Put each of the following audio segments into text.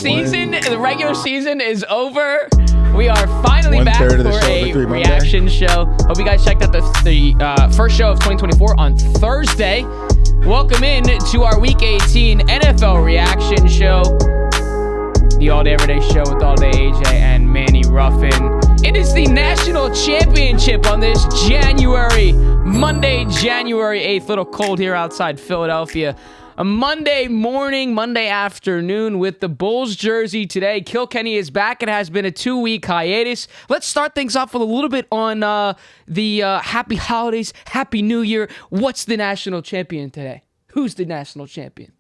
The regular season is over. We are finally back for a reaction show. Hope you guys checked out the first show of 2024 on Thursday. Welcome in to our Week 18 NFL reaction show. The All Day Everyday Show with All Day AJ and Manny Ruffin. It is the national championship on this Monday, January 8th. Little cold here outside Philadelphia. A Monday morning, Monday afternoon with the Bulls jersey today. kiiLkenny is back. It has been a 2-week hiatus. Let's start things off with a little bit on the happy holidays, happy new year. What's the national champion today? Who's the national champion?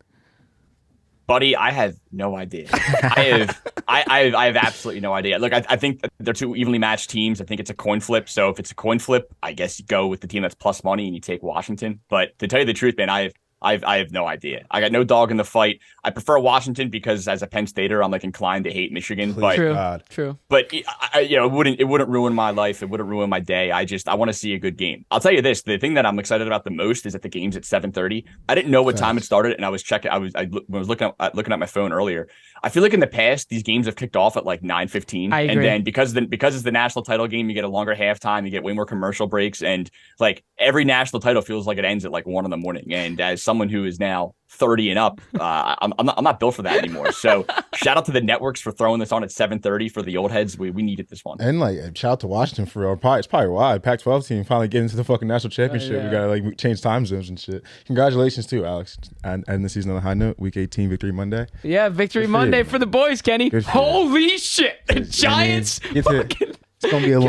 Buddy, I have no idea. I have absolutely no idea. Look, I think they're two evenly matched teams. I think it's a coin flip. So if it's a coin flip, I guess you go with the team that's plus money and you take Washington. But to tell you the truth, man, I have no idea. I got no dog in the fight. I prefer Washington because as a Penn Stater, I'm like inclined to hate Michigan. But True. But it wouldn't ruin my life. It wouldn't ruin my day. I want to see a good game. I'll tell you this: the thing that I'm excited about the most is that the game's at 7:30. I didn't know what time it started, and I was checking. I was looking at my phone earlier. I feel like in the past these games have kicked off at like 9:15, and then because it's the national title game, you get a longer halftime. You get way more commercial breaks, and like every national title feels like it ends at like 1 a.m. And as someone who is now 30 and up, I'm not built for that anymore. So shout out to the networks for throwing this on at 7:30 for the old heads. We needed this one. And like shout out to Washington for real. It's probably why Pac-12 team finally getting into the fucking national championship. We gotta like change time zones and shit. Congratulations too, Alex. And the season on a high note. Week 18 Victory Monday. Yeah, Victory Monday for the boys, Kenny. Holy shit! The Giants. It's gonna be a long.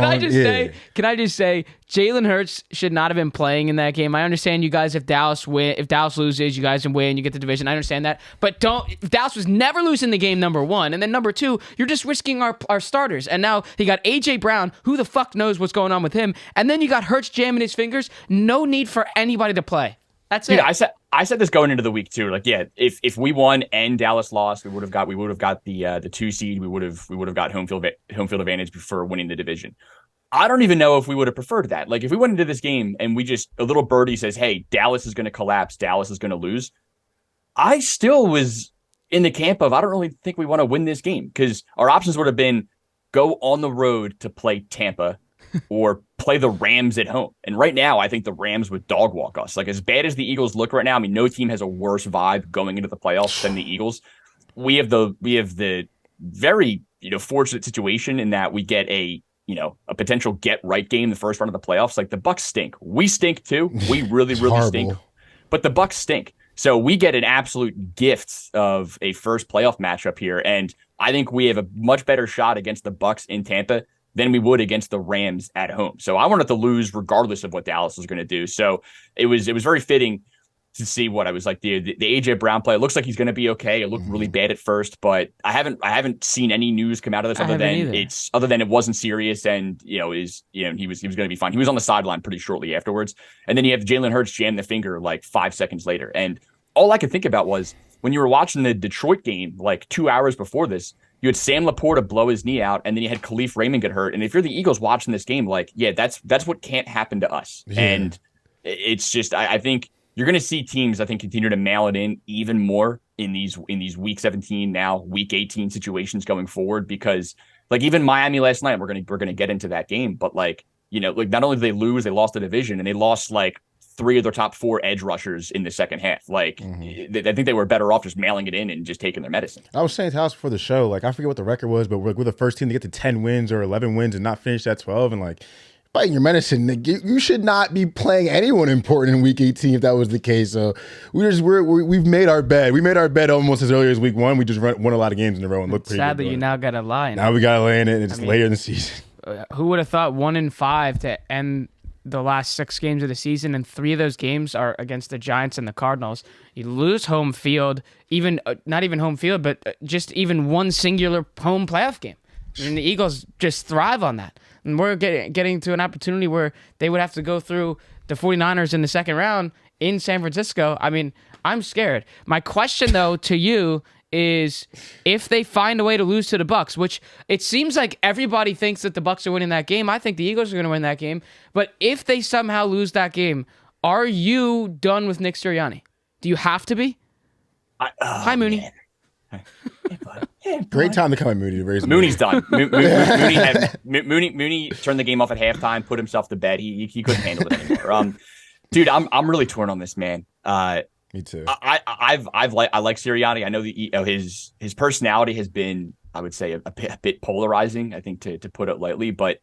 Can I just say, Jalen Hurts should not have been playing in that game. I understand you guys. If Dallas loses, you guys can win. You get the division. I understand that, but if Dallas was never losing the game, number one, and then number two, you're just risking our starters. And now he got AJ Brown. Who the fuck knows what's going on with him? And then you got Hurts jamming his fingers. No need for anybody to play. That's it. I said this going into the week too. Like, yeah, if we won and Dallas lost, we would have got the 2 seed. We would have got home field advantage before winning the division. I don't even know if we would have preferred that. Like, if we went into this game and a little birdie says, "Hey, Dallas is going to collapse. Dallas is going to lose," I still was in the camp of I don't really think we want to win this game because our options would have been go on the road to play Tampa. Or play the Rams at home. And right now, I think the Rams would dog walk us. Like, as bad as the Eagles look right now, I mean, no team has a worse vibe going into the playoffs than the Eagles. We have the very, fortunate situation in that we get a potential get right game the first round of the playoffs. Like, the Bucks stink. We stink too. We really stink. But the Bucks stink. So we get an absolute gift of a first playoff matchup here. And I think we have a much better shot against the Bucks in Tampa than we would against the Rams at home. So I wanted to lose regardless of what Dallas was going to do. So it was very fitting to see what I was like the AJ Brown play. It looks like he's going to be okay. It looked really bad at first, but I haven't seen any news come out of this other than it wasn't serious and he was going to be fine. He was on the sideline pretty shortly afterwards, and then you have Jalen Hurts jam the finger like 5 seconds later. And all I could think about was when you were watching the Detroit game like 2 hours before this. You had Sam Laporta blow his knee out, and then you had Khalif Raymond get hurt. And if you're the Eagles watching this game, like, yeah, that's what can't happen to us. Yeah. And it's just, I think you're going to see teams, I think, continue to mail it in even more in these Week 17 now, Week 18 situations going forward. Because like even Miami last night, we're gonna get into that game, but like not only did they lose, they lost the division, and they lost like 3 of their top 4 edge rushers in the second half. Like, I think they were better off just mailing it in and just taking their medicine. I was saying to House before the show, like, I forget what the record was, but we're the first team to get to 10 wins or 11 wins and not finish at 12. And like, biting your medicine, you should not be playing anyone important in Week 18 if that was the case. So we've made our bed. We made our bed almost as early as Week 1. We just won a lot of games in a row and looked pretty good. Sadly, you now got to lie. Now we got to lay in it, and it's later in the season. Who would have thought 1-5 to end the last 6 games of the season, and 3 of those games are against the Giants and the Cardinals. You lose home field, even not even home field, but just even one singular home playoff game. And the Eagles just thrive on that. And we're getting to an opportunity where they would have to go through the 49ers in the second round in San Francisco. I mean, I'm scared. My question, though, to you is if they find a way to lose to the Bucks, which it seems like everybody thinks that the Bucks are winning that game. I think the Eagles are going to win that game. But if they somehow lose that game, are you done with Nick Sirianni? Do you have to be? Hi, Mooney. Man. Great time to come at Mooney to raise Mooney's done. Mooney turned the game off at halftime, put himself to bed. He couldn't handle it anymore. Dude, I'm really torn on this, man. Me too. I like Sirianni. I know that his personality has been, I would say, a bit polarizing, I think, to put it lightly, but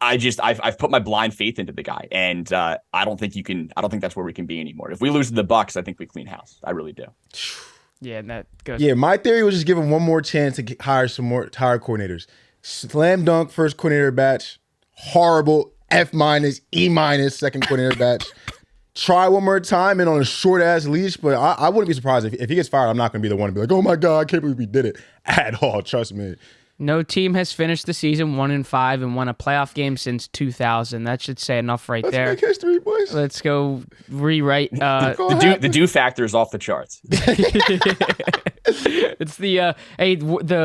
I've put my blind faith into the guy, and I don't think that's where we can be anymore. If we lose to the Bucks, I think we clean house. I really do. Yeah, and that goes. Yeah, my theory was just give him one more chance to hire coordinators. Slam dunk first coordinator batch. Horrible F-, E- second coordinator batch. Try one more time and on a short ass leash, but I wouldn't be surprised if he gets fired. I'm not going to be the one to be like, oh my God, I can't believe we did it at all. Trust me. No team has finished the season 1-5 and won a playoff game since 2000. That should say enough right there. Let's make history, boys. Let's go rewrite. The do factor is off the charts. It's the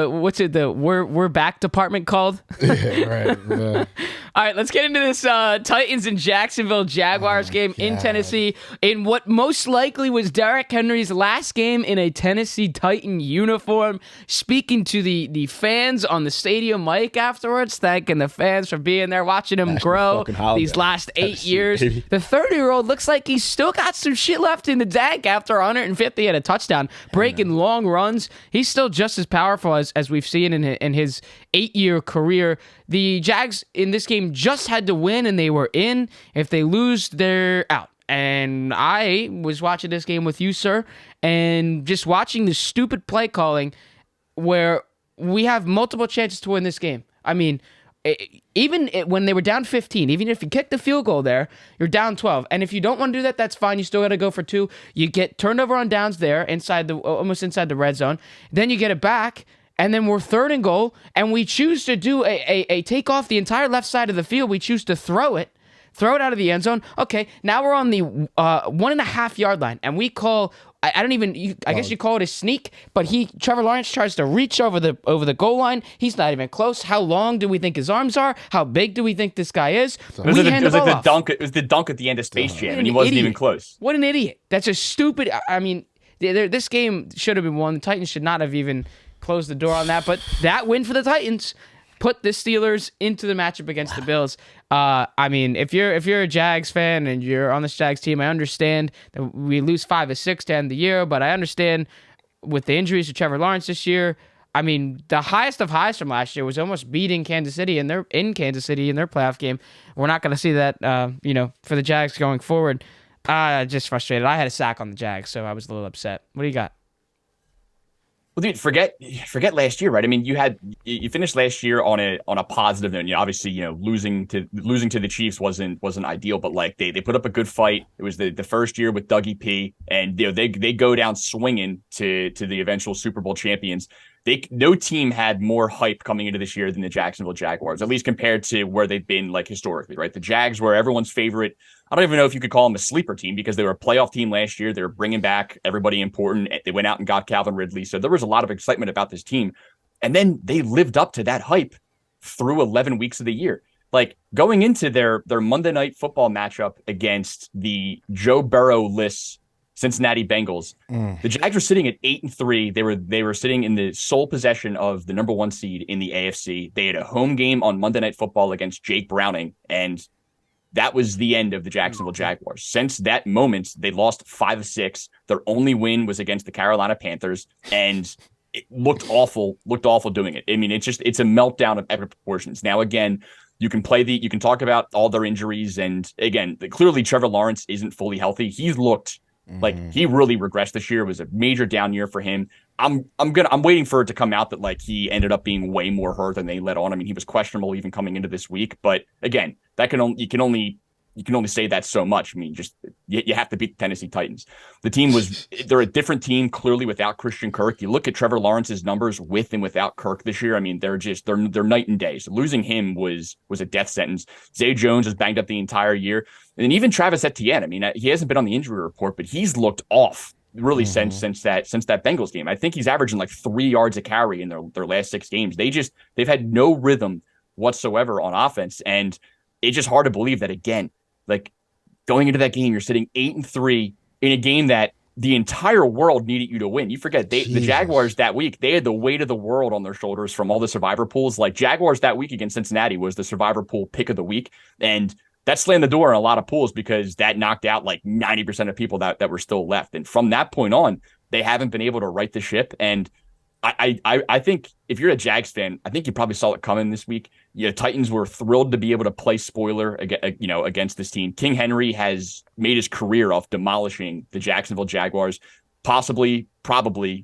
what's it, the we're back department called? Yeah, right. Yeah. All right, let's get into this Titans and Jacksonville Jaguars game in Tennessee in what most likely was Derrick Henry's last game in a Tennessee Titan uniform. Speaking to the fans on the stadium mic afterwards, thanking the fans for being there, watching him grow these last 8 years. Baby. The 30-year-old looks like he's still got some shit left in the tank after 150 and a touchdown, breaking long runs. He's still just as powerful as we've seen in his 8-year career. The Jags in this game just had to win, and they were in. If they lose, they're out. And I was watching this game with you, sir, and just watching the stupid play calling where we have multiple chances to win this game. I mean, when they were down 15, even if you kick the field goal there, you're down 12. And if you don't want to do that, that's fine. You still got to go for 2. You get turned over on downs there, almost inside the red zone. Then you get it back. And then we're 3rd and goal, and we choose to do a take off the entire left side of the field. We choose to throw it out of the end zone. Okay, now we're on the 1.5 yard line, and we call. I guess you call it a sneak, but Trevor Lawrence tries to reach over the goal line. He's not even close. How long do we think his arms are? How big do we think this guy is? It was the dunk at the end of Space Jam, and he wasn't even close. What an idiot! That's a stupid. I mean, this game should have been won. The Titans should not have even close the door on that, but that win for the Titans put the Steelers into the matchup against the Bills. I mean, if you're a Jags fan and you're on this Jags team, I understand that we lose 5 of 6 to end the year, but I understand with the injuries to Trevor Lawrence this year. I mean, the highest of highs from last year was almost beating Kansas City, and they're in Kansas City in their playoff game. We're not going to see that, for the Jags going forward. Just frustrated. I had a sack on the Jags, so I was a little upset. What do you got? Well, dude, forget last year, right? I mean, you finished last year on a positive note. Obviously, losing to the Chiefs wasn't ideal, but like they put up a good fight. It was the first year with Dougie P, and they go down swinging to the eventual Super Bowl champions. No team had more hype coming into this year than the Jacksonville Jaguars, at least compared to where they've been like historically, right? The Jags were everyone's favorite. I don't even know if you could call them a sleeper team because they were a playoff team last year. They were bringing back everybody important. They went out and got Calvin Ridley. So there was a lot of excitement about this team. And then they lived up to that hype through 11 weeks of the year. Like going into their Monday Night Football matchup against the Joe Burrow-less Cincinnati Bengals, the Jags were sitting at 8-3. They were sitting in the sole possession of the number 1 seed in the AFC. They had a home game on Monday Night Football against Jake Browning, and that was the end of the Jacksonville Jaguars. Since that moment, they lost 5 of 6. Their only win was against the Carolina Panthers, and it looked awful doing it. I mean, it's a meltdown of epic proportions. Now, again, you can talk about all their injuries, and again, clearly Trevor Lawrence isn't fully healthy. He's looked like he really regressed this year. It was a major down year for him. I'm waiting for it to come out that like he ended up being way more hurt than they let on. I mean, he was questionable even coming into this week, but again, you can only say that so much. I mean, just you have to beat the Tennessee Titans. They're a different team clearly without Christian Kirk. You look at Trevor Lawrence's numbers with and without Kirk this year. I mean, they're night and day. So losing him was a death sentence. Zay Jones was banged up the entire year, and even Travis Etienne. I mean, he hasn't been on the injury report, but he's looked off really since that Bengals game. I think he's averaging like 3 yards a carry in their last 6 games. They've had no rhythm whatsoever on offense, and it's just hard to believe that again. Like going into that game, you're sitting 8-3 in a game that the entire world needed you to win. You forget the Jaguars that week, they had the weight of the world on their shoulders from all the survivor pools. Like Jaguars that week against Cincinnati was the survivor pool pick of the week. And that slammed the door in a lot of pools because that knocked out like 90% of people that were still left. And from that point on, they haven't been able to right the ship. And I think if you're a Jags fan, I think you probably saw it coming this week. Titans were thrilled to be able to play spoiler against this team. King Henry has made his career off demolishing the Jacksonville Jaguars, probably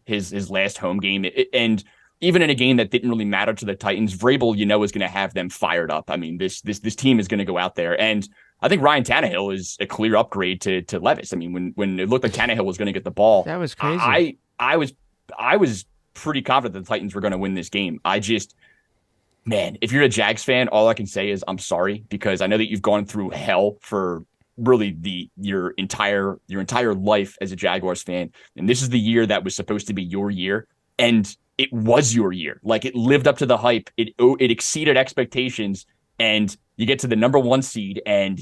his last home game. And even in a game that didn't really matter to the Titans, Vrabel, is going to have them fired up. I mean, this team is going to go out there. And I think Ryan Tannehill is a clear upgrade to Levis. I mean, when it looked like Tannehill was going to get the ball, that was crazy. I was pretty confident the Titans were going to win this game. Man, if you're a Jags fan, all I can say is I'm sorry, because I know that you've gone through hell for really your entire life as a Jaguars fan. And this is the year that was supposed to be your year. And it was your year. Like, it lived up to the hype. It exceeded expectations, and you get to the number 1 seed and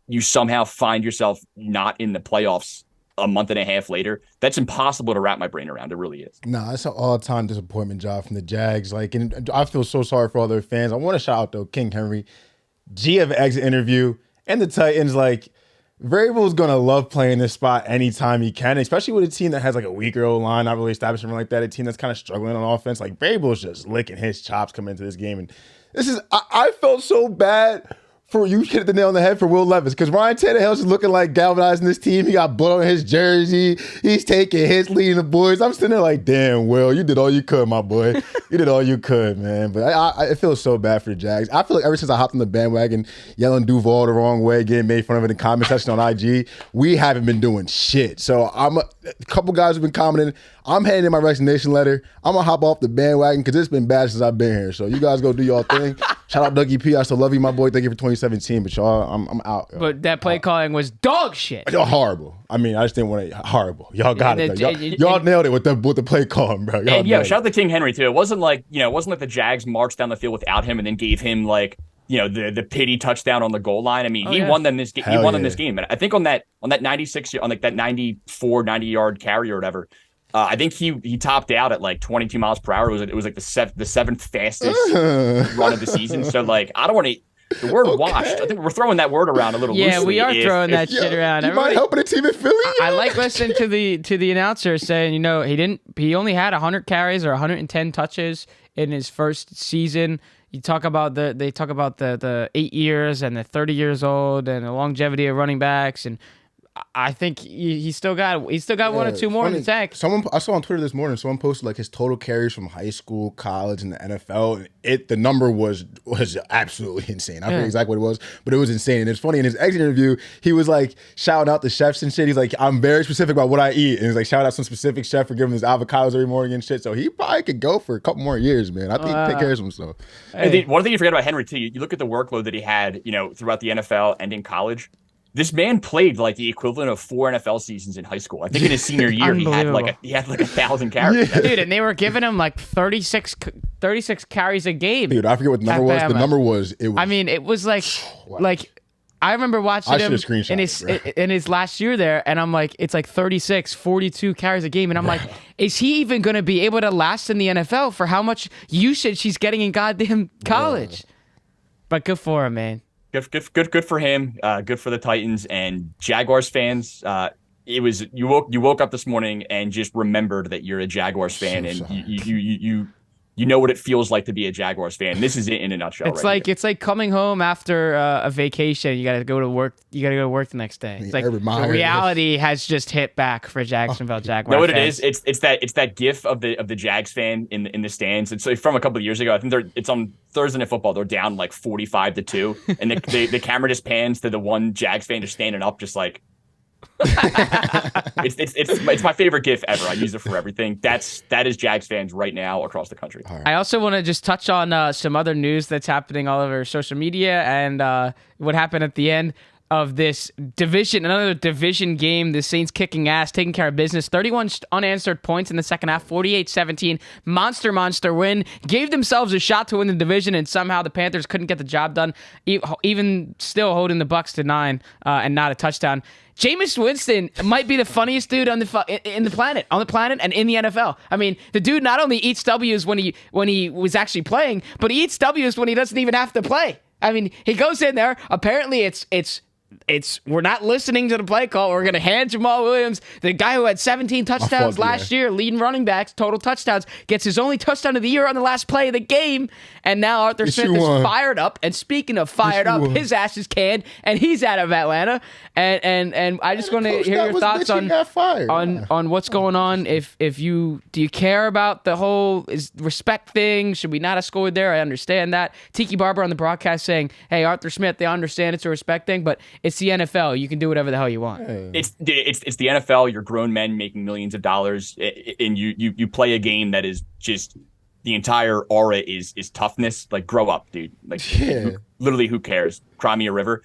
you somehow find yourself not in the playoffs a month and a half later. That's impossible to wrap my brain around. It really is. Nah, it's an all-time disappointment job from the Jags. Like, and I feel so sorry for all their fans. I want to shout out, though, King Henry, G of exit interview, and the Titans. Like, Vrabel's going to love playing this spot anytime he can, especially with a team that has like a weaker O-line, not really established something like that, a team that's kind of struggling on offense. Like, Vrabel's just licking his chops coming into this game. And I felt so bad for you hit the nail on the head for Will Levis, because Ryan Tannehill's just looking like galvanizing this team. He got blood on his jersey. He's taking hits, leading the boys. I'm sitting there like, damn, Will, you did all you could, my boy. You did all you could, man. But I feel so bad for the Jags. I feel like ever since I hopped on the bandwagon, yelling Duval the wrong way, getting made fun of in the comment section on IG, we haven't been doing shit. So a couple guys have been commenting. I'm handing in my resignation letter. I'm going to hop off the bandwagon because it's been bad since I've been here. So you guys go do y'all thing. Shout out Dougie P. I still love you, my boy. Thank you for 2017. But y'all, I'm out. Yo. But that play calling was dog shit. Y'all horrible. I mean, I just didn't want to. Horrible. Y'all got it. Y'all nailed it with the play calling, bro. And shout out to King Henry too. It wasn't like the Jags marched down the field without him and then gave him like the pity touchdown on the goal line. I mean, he won them this game. He won them this game. And I think on that 96 on like that 94 90-yard carry or whatever. I think he topped out at like 22 miles per hour. It was like the seventh fastest run of the season. So like, I don't want to. The word washed. I think we're throwing that word around a little loosely. Yeah, we are throwing that shit around. You mind helping a team in Philly? I like listening to the announcer saying, he only had 100 carries or 110 touches in his first season. They talk about the 8 years and the 30 years old and the longevity of running backs, and I think he still got one or two more in the tank. I saw on Twitter this morning, someone posted like his total carries from high school, college, and the NFL. And the number was absolutely insane. I forget exactly what it was, but it was insane. And it's funny, in his exit interview, he was like shouting out the chefs and shit. He's like, I'm very specific about what I eat. And he's like, shout out some specific chef for giving his avocados every morning and shit. So he probably could go for a couple more years, man. I think he take care of himself. Hey. One thing you forget about Henry too, you look at the workload that he had, throughout the NFL and in college. This man played like the equivalent of 4 NFL seasons in high school. I think in his senior year he had like 1,000 carries. Yeah. Dude, and they were giving him like 36 carries a game. Dude, I forget what the number was. The number was. I mean, it was like I remember watching him in his last year there, and I'm like, it's like 36, 42 carries a game, and I'm like, is he even going to be able to last in the NFL for how much usage he's getting in goddamn college? But good for him, man. Good for him. Good for the Titans and Jaguars fans. It was you woke up this morning and just remembered that you're a Jaguars fan, and you know what it feels like to be a Jaguars fan. This is it in a nutshell. It's like coming home after a vacation. You got to go to work. You got to go to work the next day. It's like the reality has just hit back for Jacksonville Jaguars. Know what fans. it is? It's that gif of the Jags fan in the stands. It's from a couple of years ago. I think it's on Thursday Night Football. They're down like 45-2, and the camera just pans to the one Jags fan just standing up, just like. It's my favorite GIF ever. I use it for everything. That is Jags fans right now across the country. Right. I also want to just touch on some other news that's happening all over social media and what happened at the end. of this division, another division game. The Saints kicking ass, taking care of business. 31 unanswered points in the second half, 48-17. Monster win. Gave themselves a shot to win the division, and somehow the Panthers couldn't get the job done, even still holding the Bucs to 9 and not a touchdown. Jameis Winston might be the funniest dude on the planet and in the NFL. I mean, the dude not only eats W's when he was actually playing, but he eats W's when he doesn't even have to play. I mean, he goes in there. Apparently, we're not listening to the play call. We're going to hand Jamal Williams, the guy who had 17 touchdowns last year, leading running backs, total touchdowns, gets his only touchdown of the year on the last play of the game. And now Arthur Smith is fired up. And speaking of fired up, his ass is canned, and he's out of Atlanta. And I just want to hear your thoughts on what's going on. Do you care about the whole respect thing? Should we not have scored there? I understand that. Tiki Barber on the broadcast saying, "Hey, Arthur Smith, they understand it's a respect thing, but it's the NFL. You can do whatever the hell you want." It's the NFL. You're grown men making millions of dollars, and you play a game that is just the entire aura is toughness. Like, grow up, dude. Like, literally, who cares? Cry me a river.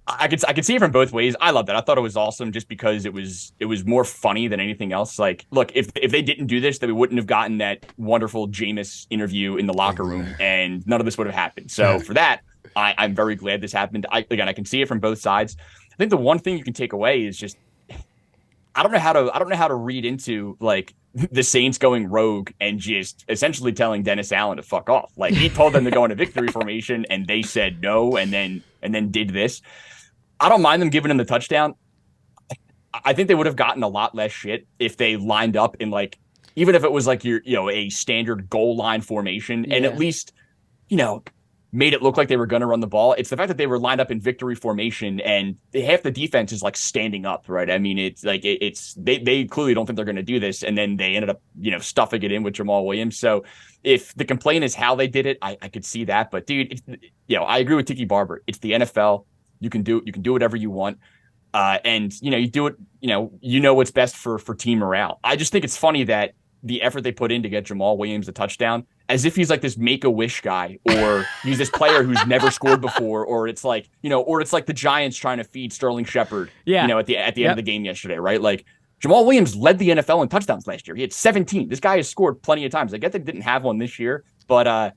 I could see it from both ways. I loved it. I thought it was awesome just because it was more funny than anything else. Like, look, if they didn't do this, then we wouldn't have gotten that wonderful Jameis interview in the locker room, and none of this would have happened. So for that, I'm very glad this happened. I can see it from both sides. I think the one thing you can take away is just I don't know how to read into like the Saints going rogue and just essentially telling Dennis Allen to fuck off. Like, he told them to go into victory formation and they said no, and then did this. I don't mind them giving him the touchdown. I think they would have gotten a lot less shit if they lined up in, like, even if it was like a standard goal line formation, and at least made it look like they were going to run the ball. It's the fact that they were lined up in victory formation and half the defense is like standing up, right? I mean, it's like they clearly don't think they're going to do this, and then they ended up stuffing it in with Jamal Williams. So if the complaint is how they did it, I could see that. But dude, I agree with Tiki Barber. It's the NFL. You can do whatever you want, and you do it. What's best for team morale. I just think it's funny that the effort they put in to get Jamal Williams a touchdown, as if he's like this Make-A-Wish guy, or he's this player who's never scored before, or it's like, or it's like the Giants trying to feed Sterling Shepard, at the end of the game yesterday, right? Like, Jamal Williams led the NFL in touchdowns last year. He had 17. This guy has scored plenty of times. I get they didn't have one this year, but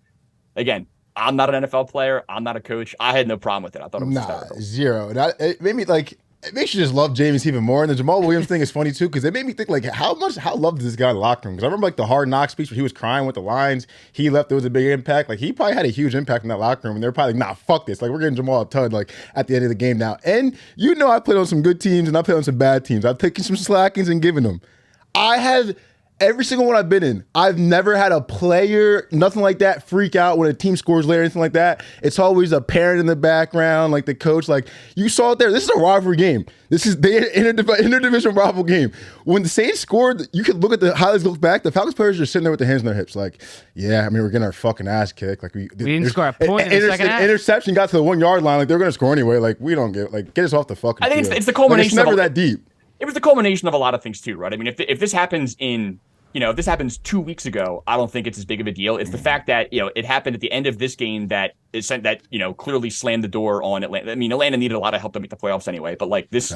again, I'm not an NFL player. I'm not a coach. I had no problem with it. I thought it was zero. It made me like. It makes you just love Jameis even more. And the Jamal Williams thing is funny too, because it made me think like how loved this guy in the locker room. Because I remember like the Hard Knock speech where he was crying with the lines. He left, there was a big impact. Like, he probably had a huge impact in that locker room. And they're probably like, nah, fuck this. Like, we're getting Jamal a ton like at the end of the game now. And I played on some good teams and I played on some bad teams. I've taken some slackings and given them. I have. Every single one I've been in, I've never had a player, nothing like that, freak out when a team scores late or anything like that. It's always a parent in the background, like the coach. Like, you saw it there. This is a rivalry game. This is the interdivision rival game. When the Saints scored, you could look at the highlights, look back. The Falcons players are sitting there with their hands on their hips, like, yeah, I mean, we're getting our fucking ass kicked. Like, we didn't score a point in the second half. Interception got to the 1 yard line. Like, they're going to score anyway. Like, we don't get us off the fucking. I think field. It's the culmination. Like, it's never that deep. It was the culmination of a lot of things too, right? I mean, if this happens if this happens 2 weeks ago, I don't think it's as big of a deal. It's the fact that, it happened at the end of this game that clearly slammed the door on Atlanta. I mean, Atlanta needed a lot of help to make the playoffs anyway, but like this,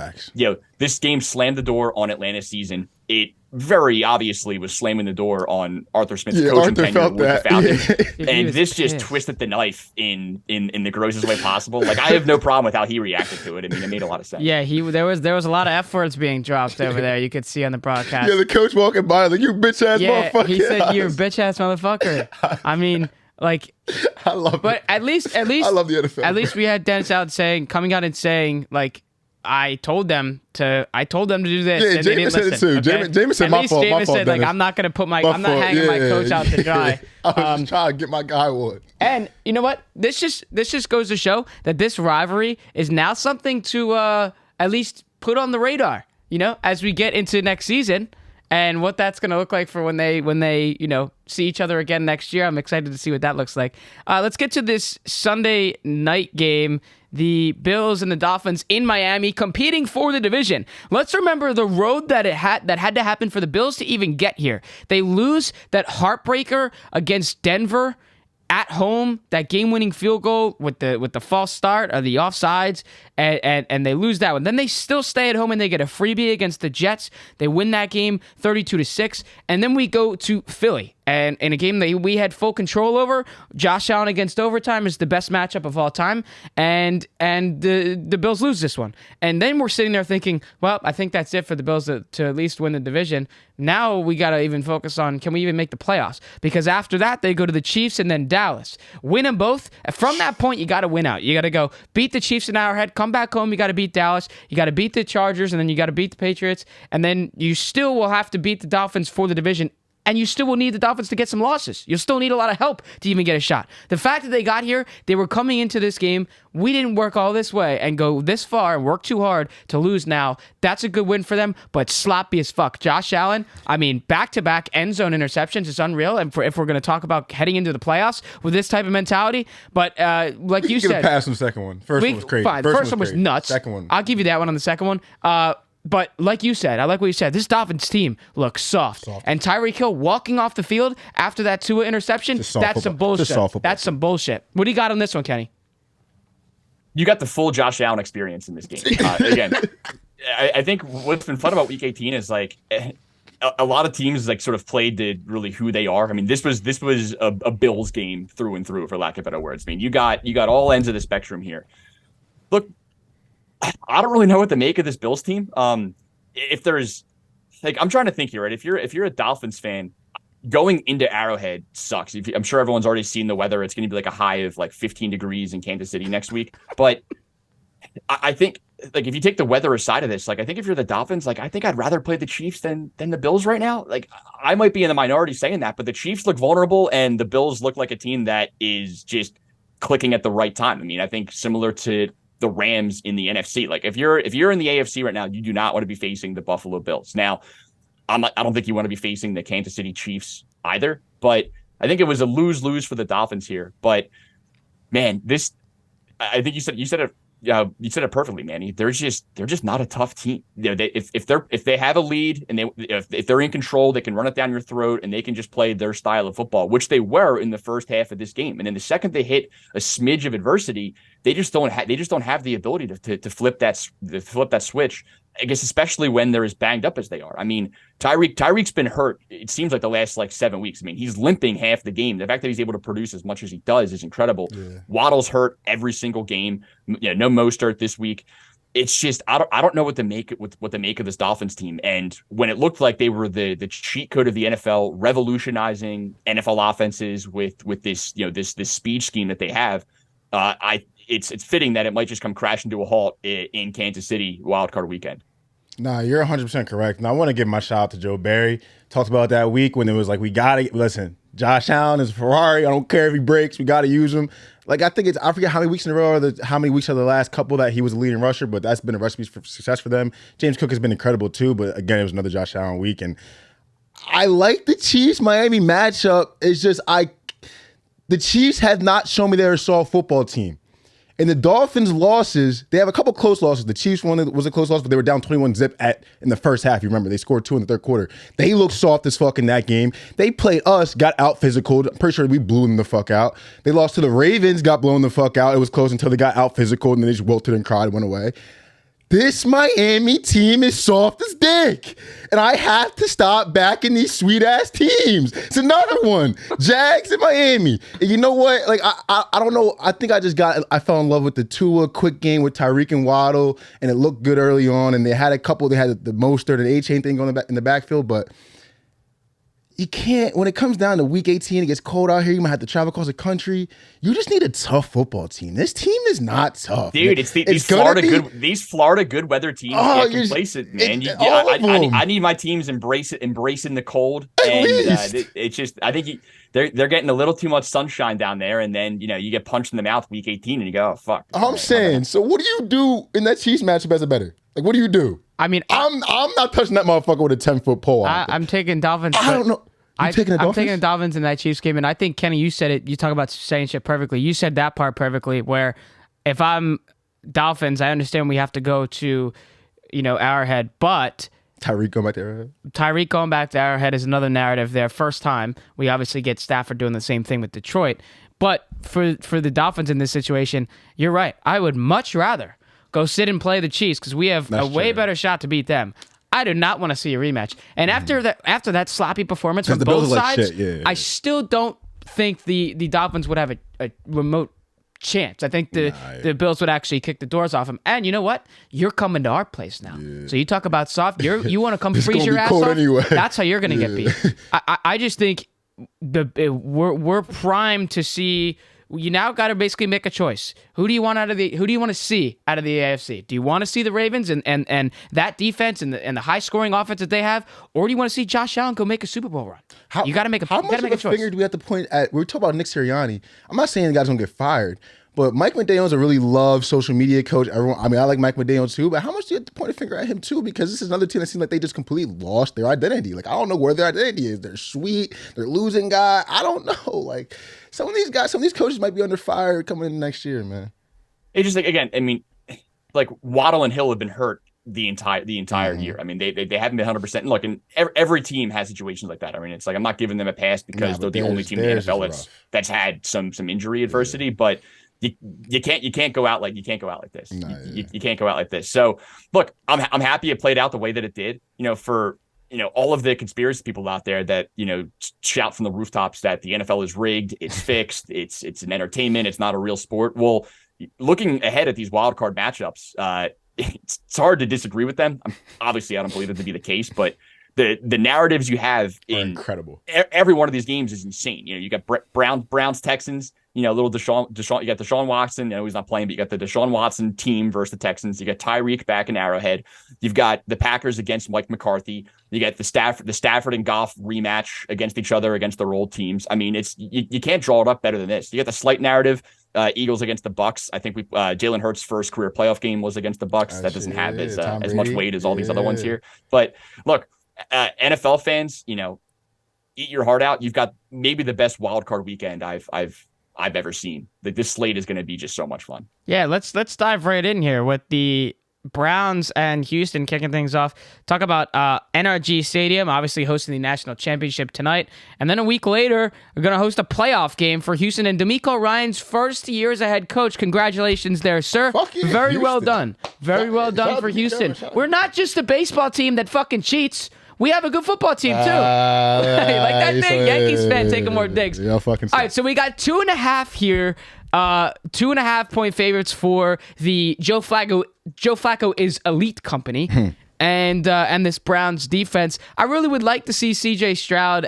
this game slammed the door on Atlanta's season. It very obviously was slamming the door on Arthur Smith's coaching tenure with the Falcons. And this just twisted the knife in the grossest way possible. Like, I have no problem with how he reacted to it. I mean, it made a lot of sense. Yeah, there was a lot of F words being dropped over there. You could see on the broadcast. Yeah, the coach walking by like, you bitch ass motherfucker. He said, "You bitch ass motherfucker." I mean, like, I love it. But at least I love the NFL. At least we had Dennis out coming out and saying like, I told them to do this. Yeah, and they didn't said listen, it too. Okay? Jameis said my fault. Jameis said like, I'm not gonna put I'm not hanging my coach out to dry. I was just trying to get my guy one. And you know what? This just goes to show that this rivalry is now something to at least put on the radar. As we get into next season. And what that's going to look like for when they see each other again next year. I'm excited to see what that looks like. Let's get to this Sunday night game. The Bills and the Dolphins in Miami competing for the division. Let's remember the road that had to happen for the Bills to even get here. They lose that heartbreaker against Denver at home, that game-winning field goal with the false start or the offsides, and they lose that one. Then they still stay at home and they get a freebie against the Jets. They win that game 32-6, and then we go to Philly. And in a game that we had full control over, Josh Allen against overtime is the best matchup of all time, and the Bills lose this one. And then we're sitting there thinking, well, I think that's it for the Bills to at least win the division. Now we got to even focus on, can we even make the playoffs? Because after that, they go to the Chiefs and then Dallas. Win them both. From that point, you got to win out. You got to go beat the Chiefs in Arrowhead, come back home, you got to beat Dallas, you got to beat the Chargers, and then you got to beat the Patriots, and then you still will have to beat the Dolphins for the division. And you still will need the Dolphins to get some losses. You'll still need a lot of help to even get a shot. The fact that they got here, they were coming into this game, we didn't work all this way and go this far and work too hard to lose now. That's a good win for them, but sloppy as fuck. Josh Allen, I mean, back-to-back end zone interceptions is unreal. And if we're going to talk about heading into the playoffs with this type of mentality, but like you said, pass on the second one. First one was crazy. Fine. First one was nuts. Second one, I'll give you that one on the second one. But like you said, I like what you said. This Dolphins team looks soft. And Tyreek Hill walking off the field after that Tua interception, that's some bullshit. That's some bullshit. What do you got on this one, Kenny? You got the full Josh Allen experience in this game. Again, I think what's been fun about Week 18 is like a lot of teams like sort of played to really who they are. I mean, this was a Bills game through and through, for lack of better words. I mean, you got all ends of the spectrum here. Look, I don't really know what to make of this Bills team. If there's like, I'm trying to think here, right? If you're a Dolphins fan, going into Arrowhead sucks. I'm sure everyone's already seen the weather. It's going to be like a high of like 15 degrees in Kansas City next week. But I think like if you take the weather aside of this, like I think if you're the Dolphins, like I think I'd rather play the Chiefs than the Bills right now. Like I might be in the minority saying that, but the Chiefs look vulnerable and the Bills look like a team that is just clicking at the right time. I mean, I think similar to the Rams in the NFC. Like if you're in the AFC right now, you do not want to be facing the Buffalo Bills. Now, I don't think you want to be facing the Kansas City Chiefs either, but I think it was a lose-lose for the Dolphins here. But man, I think you said it perfectly, Manny. They're just not a tough team. You know, if they have a lead and if they're in control, they can run it down your throat and they can just play their style of football, which they were in the first half of this game. And then the second they hit a smidge of adversity, they just don't have the ability to flip that switch. I guess especially when they're as banged up as they are. I mean, Tyreek's been hurt. It seems like the last like 7 weeks. I mean, he's limping half the game. The fact that he's able to produce as much as he does is incredible. Yeah. Waddle's hurt every single game. Yeah, no Mostert this week. It's just I don't know what to make of this Dolphins team. And when it looked like they were the cheat code of the NFL, revolutionizing NFL offenses with this this speed scheme that they have, it's fitting that it might just come crashing to a halt in Kansas City wildcard weekend. Nah, you're 100% correct. And I want to give my shout out to Joe Barry. Talked about that week when it was like, we got to listen, Josh Allen is a Ferrari. I don't care if he breaks. We got to use him. Like, I think I forget how many weeks in a row or how many weeks of the last couple that he was a leading rusher, but that's been a recipe for success for them. James Cook has been incredible too, but again, it was another Josh Allen week. And I like the Chiefs-Miami matchup. It's just the Chiefs have not shown me they're a soft football team. And the Dolphins' losses, they have a couple close losses. The Chiefs one was a close loss, but they were down 21-zip in the first half. You remember, they scored 2 in the third quarter. They looked soft as fuck in that game. They played us, got out physical. I'm pretty sure we blew them the fuck out. They lost to the Ravens, got blown the fuck out. It was close until they got out physical, and then they just wilted and cried and went away. This Miami team is soft as dick. And I have to stop backing these sweet-ass teams. It's another one. Jags and Miami. And you know what? Like, I don't know. I think I fell in love with the Tua quick game with Tyreek and Waddle, and it looked good early on. And they had the Mostert and A-Chain thing going in the backfield, but you can't, when it comes down to week 18, it gets cold out here. You might have to travel across the country. You just need a tough football team. This team is not tough. Dude, it's these Florida good weather teams get complacent, man. I need my teams embracing the cold. It's just, I think they're getting a little too much sunshine down there, and then you get punched in the mouth week 18 and you go, oh fuck. I'm saying, so what do you do in that Chiefs matchup as a better? Like, what do you do? I mean, I'm not touching that motherfucker with a 10-foot pole. I'm taking Dolphins. I don't know. I'm taking the Dolphins in that Chiefs game, and I think, Kenny, you said it. You talk about saying shit perfectly. You said that part perfectly, where if I'm Dolphins, I understand we have to go to, Arrowhead, but Tyreek going back to Arrowhead. Tyreek going back to Arrowhead is another narrative there. First time. We obviously get Stafford doing the same thing with Detroit. But for the Dolphins in this situation, you're right. I would much rather go sit and play the Chiefs because we have a way better shot to beat them. I do not want to see a rematch. And after that sloppy performance from both sides, I still don't think the Dolphins would have a remote chance. I think the Bills would actually kick the doors off them. And you know what? You're coming to our place now. Yeah. So you talk about soft. You want to come freeze your ass off? Anyway. That's how you're going to get beat. I just think we're primed to see. You now got to basically make a choice. Who do you want to see out of the AFC? Do you want to see the Ravens and that defense and the high scoring offense that they have, or do you want to see Josh Allen go make a Super Bowl run? You got to make a choice. How much of a finger do we have to point at? We talk about Nick Sirianni. I'm not saying the guy's gonna get fired, but Mike McDaniel's a really loved social media coach. I like Mike McDaniel too, but how much do you have to point a finger at him too? Because this is another team that seems like they just completely lost their identity. Like, I don't know where their identity is. They're sweet. They're losing guy. I don't know. Like, some of these coaches might be under fire coming in next year, man. It's just like, again, I mean, like Waddle and Hill have been hurt the entire year. I mean, they haven't been 100%. And look, and every team has situations like that. I mean, it's like, I'm not giving them a pass because they're the only team in the NFL that's had some injury adversity, but you can't go out like this. You can't go out like this. So look, I'm happy it played out the way that it did. For all of the conspiracy people out there that shout from the rooftops that the NFL is rigged, it's fixed, it's an entertainment, it's not a real sport. Well, looking ahead at these wild card matchups, it's hard to disagree with them. Obviously, I don't believe it to be the case, but the narratives you have in incredible. Every one of these games is insane. You got Browns, Texans. Little Deshaun. You got Deshaun Watson. He's not playing, but you got the Deshaun Watson team versus the Texans. You got Tyreek back in Arrowhead. You've got the Packers against Mike McCarthy. You got the Stafford and Goff rematch against each other against their old teams. I mean, you can't draw it up better than this. You got the slight narrative. Eagles against the Bucks. I think Jalen Hurts' first career playoff game was against the Bucks. That doesn't have as much weight as all these other ones here. But look, NFL fans, eat your heart out. You've got maybe the best wild card weekend I've ever seen. This slate is going to be just so much fun. Yeah, let's dive right in here with the Browns and Houston kicking things off. Talk about NRG Stadium, obviously hosting the national championship tonight. And then a week later, we're going to host a playoff game for Houston and DeMeco Ryans' first year as a head coach. Congratulations there, sir. Very Houston. Well done. Very well done for Houston. We're not just a baseball team that fucking cheats. We have a good football team, too. Like that thing, Yankees fan taking more digs. All right, so we got 2.5 here. 2.5 point favorites for the Joe Flacco is elite company. And this Browns defense. I really would like to see CJ Stroud,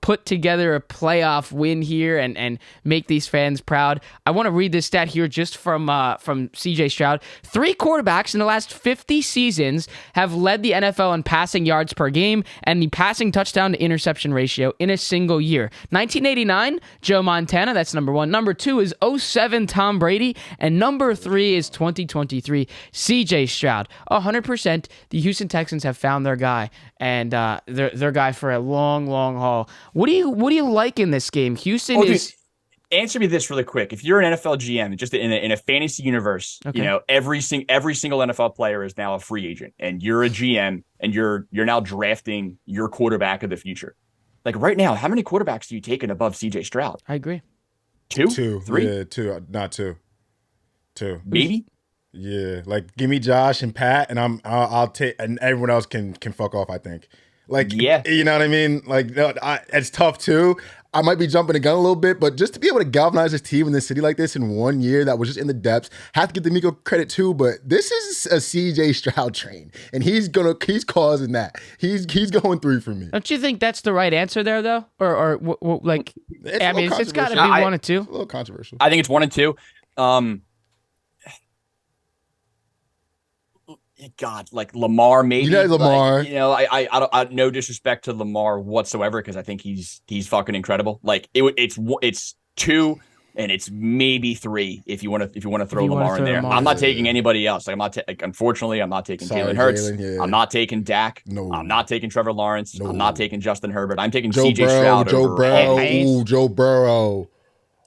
put together a playoff win here and make these fans proud. I want to read this stat here just from CJ Stroud. 3 quarterbacks in the last 50 seasons have led the NFL in passing yards per game and the passing touchdown to interception ratio in a single year. 1989, Joe Montana, that's number 1. Number 2 is 2007 Tom Brady, and number 3 is 2023 CJ Stroud. 100%. The Houston Texans have found their guy, and their guy for a long, long haul. What do you like in this game? Houston is. Answer me this really quick. If you're an NFL GM, just in a fantasy universe, okay, every single NFL player is now a free agent, and you're a GM, and you're now drafting your quarterback of the future. Like right now, how many quarterbacks do you take above CJ Stroud? I agree. 2, 3, yeah, 2, not 2, 2, maybe. Yeah, like give me Josh and Pat, and I'll take, and everyone else can fuck off. I think, like, yeah, you know what I mean. Like, it's tough too. I might be jumping the gun a little bit, but just to be able to galvanize this team in this city like this in 1 year that was just in the depths, have to give DeMeco credit too. But this is a CJ Stroud train, and he's causing that. He's going 3 for me. Don't you think that's the right answer there though, or like? It's got to be 1 or 2. It's a little controversial. I think it's 1 and 2. God, like Lamar, maybe. Lamar. Like, I no disrespect to Lamar whatsoever because I think he's fucking incredible. Like it's 2 and it's maybe 3 if you want to throw Lamar in there. I'm not taking anybody else. Like unfortunately, I'm not taking Jalen Hurts. Yeah. I'm not taking Dak. No. I'm not taking Trevor Lawrence. No. I'm not taking Justin Herbert. I'm taking CJ Stroud. Joe Burrow.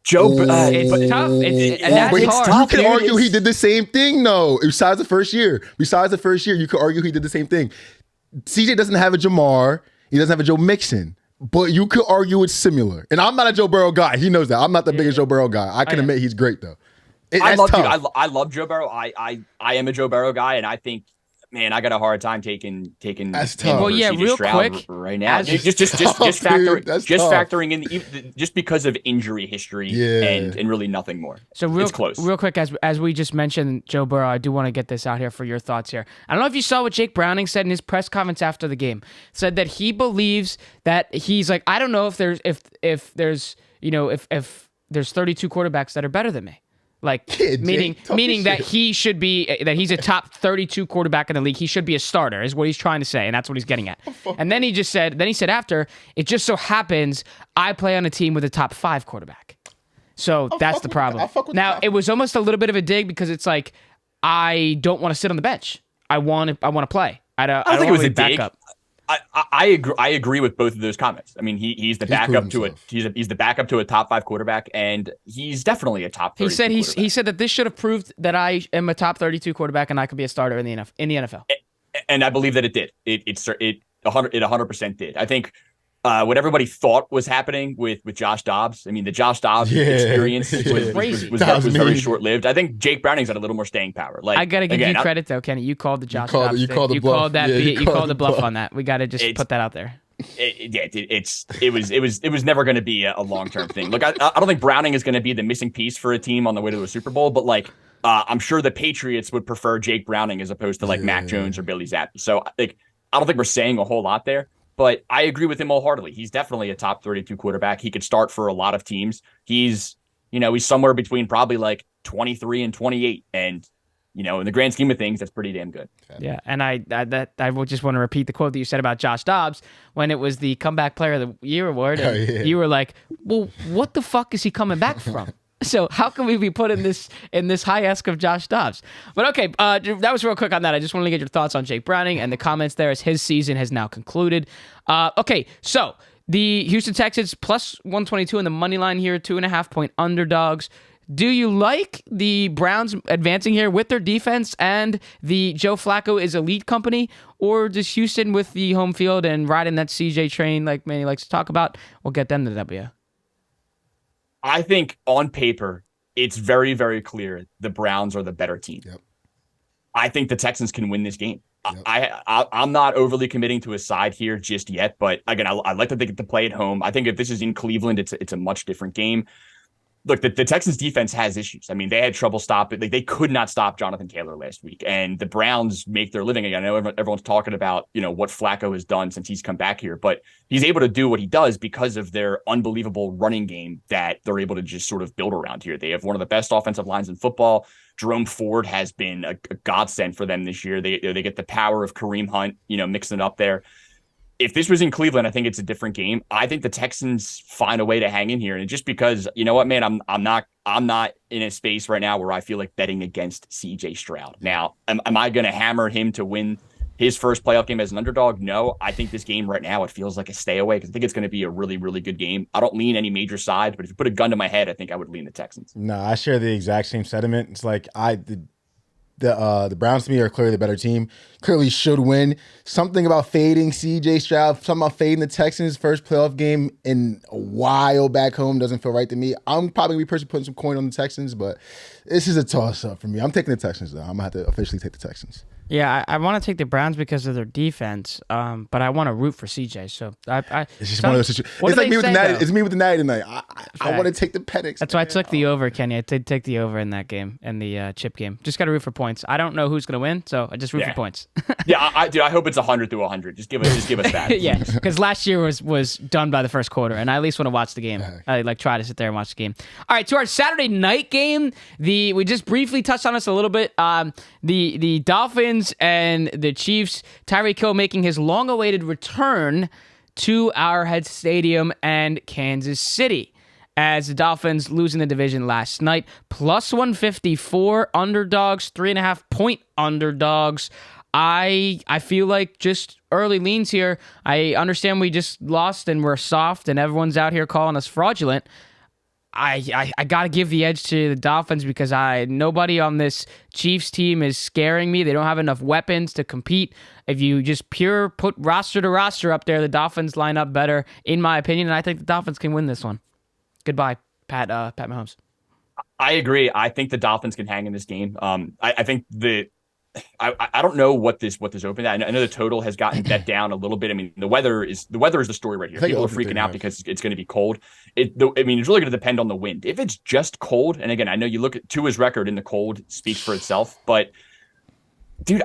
It's tough. It's hard. You can argue he did the same thing, though. Besides the first year, you could argue he did the same thing. CJ doesn't have a Jamar. He doesn't have a Joe Mixon. But you could argue it's similar. And I'm not a Joe Burrow guy. He knows that. I'm not the biggest Joe Burrow guy. I can admit he's great, though. I love Joe Burrow. I am a Joe Burrow guy, and I think, man, I got a hard time taking That's tough. Well, yeah, real quick right now. Factoring in just because of injury history and really nothing more. So it's close. Real quick, as we just mentioned Joe Burrow, I do want to get this out here for your thoughts here. I don't know if you saw what Jake Browning said in his press conference after the game. Said that he believes that he's like, I don't know if there's 32 quarterbacks that are better than me. Like meaning that he should be that he's a top 32 quarterback in the league. He should be a starter, is what he's trying to say, and that's what he's getting at. And then he said after, it just so happens I play on a team with a top 5 quarterback. So that's the problem. Now it was almost a little bit of a dig because it's like I don't want to sit on the bench. I want to play. I don't think it was a backup. I agree with both of those comments. I mean, he's the backup to a top 5 quarterback, and he's definitely a top 32 He said that this should have proved that I am a top 32 quarterback and I could be a starter in the NFL. And I believe that it did. It 100% did. I think what everybody thought was happening with Josh Dobbs. I mean, the Josh Dobbs experience was very short lived. I think Jake Browning's had a little more staying power. Like, I gotta give you credit though, Kenny. You called the Josh Dobbs. You called the bluff on that. We gotta just put that out there. It was never going to be a long-term thing. Look, I don't think Browning is going to be the missing piece for a team on the way to a Super Bowl, but like I'm sure the Patriots would prefer Jake Browning as opposed to like Mac Jones or Billy Zappi. So like I don't think we're saying a whole lot there. But I agree with him wholeheartedly. He's definitely a top 32 quarterback. He could start for a lot of teams. He's somewhere between probably like 23 and 28. And, in the grand scheme of things, that's pretty damn good. Yeah. And I would just want to repeat the quote that you said about Josh Dobbs when it was the Comeback Player of the Year award. And you were like, well, what the fuck is he coming back from? So how can we be put in this high-esque of Josh Dobbs? But okay, that was real quick on that. I just wanted to get your thoughts on Jake Browning and the comments there as his season has now concluded. Okay, so the Houston Texans plus 122 in the money line here, 2.5-point underdogs. Do you like the Browns advancing here with their defense and the Joe Flacco is elite company, or does Houston with the home field and riding that CJ train like Manny likes to talk about will get them the W? I think on paper, it's very, very clear the Browns are the better team. Yep. I think the Texans can win this game. Yep. I'm not overly committing to a side here just yet, but again, I like that they get to play at home. I think if this is in Cleveland, it's a much different game. Look, the Texans defense has issues. I mean, they had trouble stopping. They could not stop Jonathan Taylor last week, and the Browns make their living. I know everyone's talking about what Flacco has done since he's come back here, but he's able to do what he does because of their unbelievable running game that they're able to just sort of build around here. They have one of the best offensive lines in football. Jerome Ford has been a godsend for them this year. They get the power of Kareem Hunt, mixing it up there. If this was in Cleveland, I think it's a different game. I think the Texans find a way to hang in here, and just because you know what, man, I'm not in a space right now where I feel like betting against CJ Stroud. Now, am I going to hammer him to win his first playoff game as an underdog? No, I think this game right now it feels like a stay away because I think it's going to be a really, really good game. I don't lean any major sides, but if you put a gun to my head, I think I would lean the Texans. No, I share the exact same sentiment. It's like the Browns to me are clearly the better team. Clearly should win. Something about fading CJ Stroud, something about fading the Texans' first playoff game in a while back home doesn't feel right to me. I'm probably going to be personally putting some coin on the Texans, but this is a toss-up for me. I'm taking the Texans, though. I'm going to have to officially take the Texans. Yeah, I want to take the Browns because of their defense, but I want to root for CJ. So it's just one of those situations. It's like me with the Natty. It's me with the Natty tonight. I want to take the Penix. That's why I took the over, Kenny. I did take the over in that game, in the chip game. Just got to root for points. I don't know who's going to win, so I just root for points. I hope it's 100 through 100. Just give us that. Yeah, because last year was done by the first quarter, and I at least want to watch the game. I try to sit there and watch the game. All right, to our Saturday night game. We just briefly touched on this a little bit. The Dolphins and the Chiefs, Tyreek Hill making his long-awaited return to Arrowhead Stadium and Kansas City as the Dolphins losing the division last night. Plus 154 underdogs, 3.5-point underdogs. I feel like just early leans here. I understand we just lost and we're soft and everyone's out here calling us fraudulent. I got to give the edge to the Dolphins because nobody on this Chiefs team is scaring me. They don't have enough weapons to compete. If you just put roster to roster up there, the Dolphins line up better, in my opinion, and I think the Dolphins can win this one. Goodbye, Pat Mahomes. I agree. I think the Dolphins can hang in this game. I think I don't know what this opened at. I know the total has gotten bet down a little bit. I mean, the weather is the story right here. People are freaking out because it's going to be cold. It's really going to depend on the wind. If it's just cold, and again, I know you look at Tua's record in the cold speaks for itself, but dude,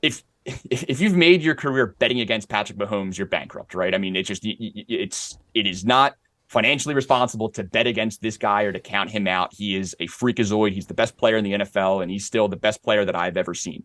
if you've made your career betting against Patrick Mahomes, you're bankrupt, right? I mean, it is not financially responsible to bet against this guy or to count him out. He is a freakazoid. He's the best player in the NFL, and he's still the best player that I've ever seen.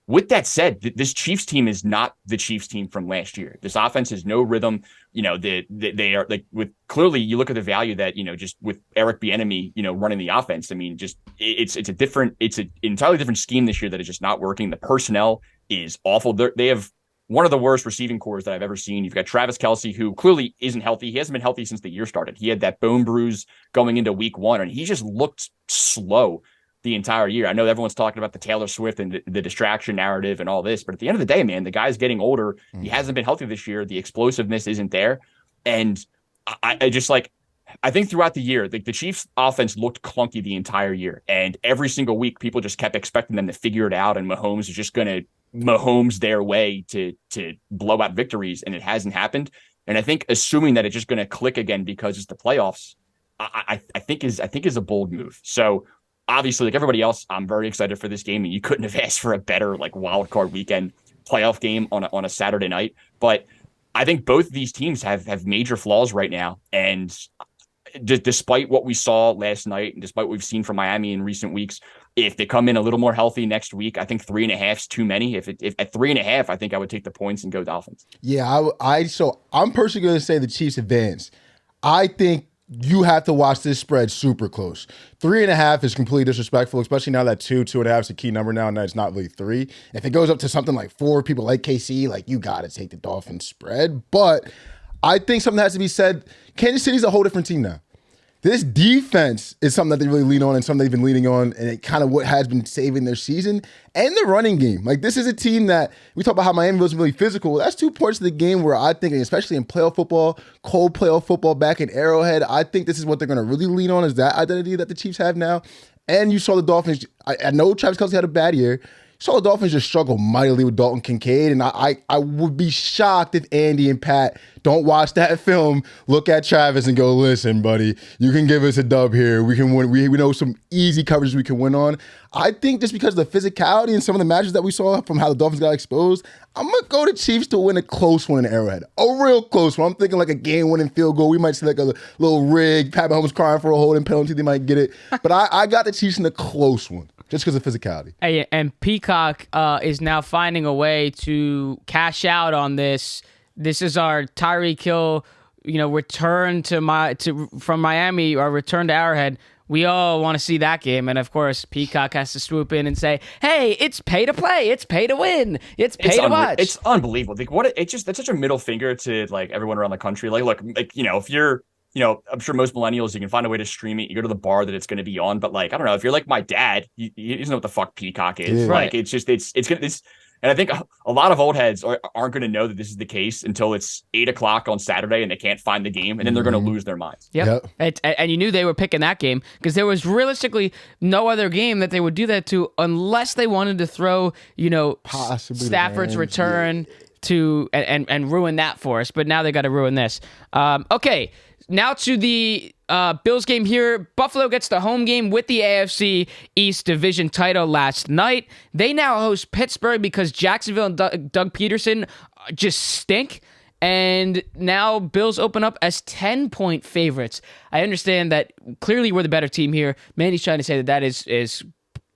With that said, this Chiefs team is not the Chiefs team from last year. This offense has no rhythm. You know, they are like clearly you look at the value that, just with Eric Bieniemy, running the offense. I mean, it's an entirely different scheme this year that is just not working. The personnel is awful. They have one of the worst receiving cores that I've ever seen. You've got Travis Kelce, who clearly isn't healthy. He hasn't been healthy since the year started. He had that bone bruise going into week 1, and he just looked slow the entire year. I know everyone's talking about the Taylor Swift and the distraction narrative and all this, but at the end of the day, man, the guy's getting older. He hasn't been healthy this year. The explosiveness isn't there. And I think throughout the year, the Chiefs offense looked clunky the entire year. And every single week, people just kept expecting them to figure it out. And Mahomes is just going to Mahomes their way to blow out victories. And it hasn't happened. And I think assuming that it's just going to click again because it's the playoffs, I think is a bold move. So obviously, like everybody else, I'm very excited for this game. And you couldn't have asked for a better wild card weekend playoff game on a Saturday night. But I think both of these teams have major flaws right now. And despite what we saw last night and despite what we've seen from Miami in recent weeks, if they come in a little more healthy next week, I think 3.5 is too many. If at 3.5, I think I would take the points and go Dolphins. Yeah, so I'm personally going to say the Chiefs advance. I think you have to watch this spread super close. 3.5 is completely disrespectful, especially now that 2.5 is a key number now, and it's not really 3. If it goes up to something like 4, people like KC, you got to take the Dolphins spread. But I think something has to be said. Kansas City's a whole different team now. This defense is something that they really lean on and something they've been leaning on, and it kind of what has been saving their season. And the running game. This is a team that, we talk about how Miami was really physical. That's 2 parts of the game where I think, especially in playoff football, cold playoff football back in Arrowhead, I think this is what they're going to really lean on, is that identity that the Chiefs have now. And you saw the Dolphins. I know Travis Kelce had a bad year. So the Dolphins just struggle mightily with Dalton Kincaid, and I would be shocked if Andy and Pat don't watch that film, look at Travis and go, listen, buddy, you can give us a dub here. We can win. We know some easy coverage we can win on. I think just because of the physicality and some of the matches that we saw from how the Dolphins got exposed, I'm going to go to Chiefs to win a close one in Arrowhead. A real close one. I'm thinking a game-winning field goal. We might see a little rig. Pat Mahomes crying for a holding penalty. They might get it. But I got the Chiefs in a close one. Just because of physicality. Hey, and Peacock is now finding a way to cash out on this. This is our Tyreek Hill, return from Miami, or return to Arrowhead. We all want to see that game, and of course, Peacock has to swoop in and say, "Hey, it's pay to play, it's pay to win, it's pay to watch." It's unbelievable. That's such a middle finger to everyone around the country. Look, if you're. I'm sure most millennials, you can find a way to stream it. You go to the bar that it's going to be on, but I don't know, if you're like my dad, he doesn't know what the fuck Peacock is. Yeah. Right. And I think a lot of old heads aren't going to know that this is the case until it's 8:00 on Saturday and they can't find the game, and then they're going to lose their minds. Yep. And you knew they were picking that game because there was realistically no other game that they would do that to unless they wanted to throw, possibly Stafford's return to and ruin that for us. But now they got to ruin this. Okay. Now to the Bills game here. Buffalo gets the home game with the AFC East Division title last night. They now host Pittsburgh because Jacksonville and Doug Peterson just stink. And now Bills open up as 10-point favorites. I understand that clearly we're the better team here. Mandy's trying to say that is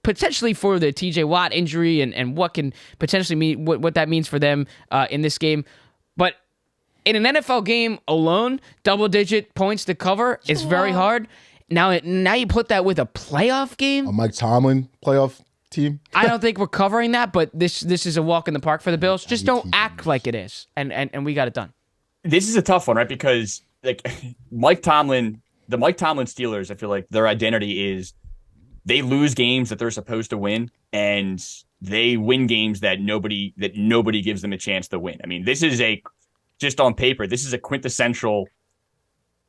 potentially for the TJ Watt injury and what can potentially mean what that means for them in this game. But in an NFL game alone, double-digit points to cover is very hard. Now you put that with a playoff game. A Mike Tomlin playoff team. I don't think we're covering that, but this is a walk in the park for the Bills. Just don't act like it is, and we got it done. This is a tough one, right? Because like Mike Tomlin, the Mike Tomlin Steelers, I feel like their identity is they lose games that they're supposed to win, and they win games that nobody gives them a chance to win. I mean, this is just on paper, this is a quintessential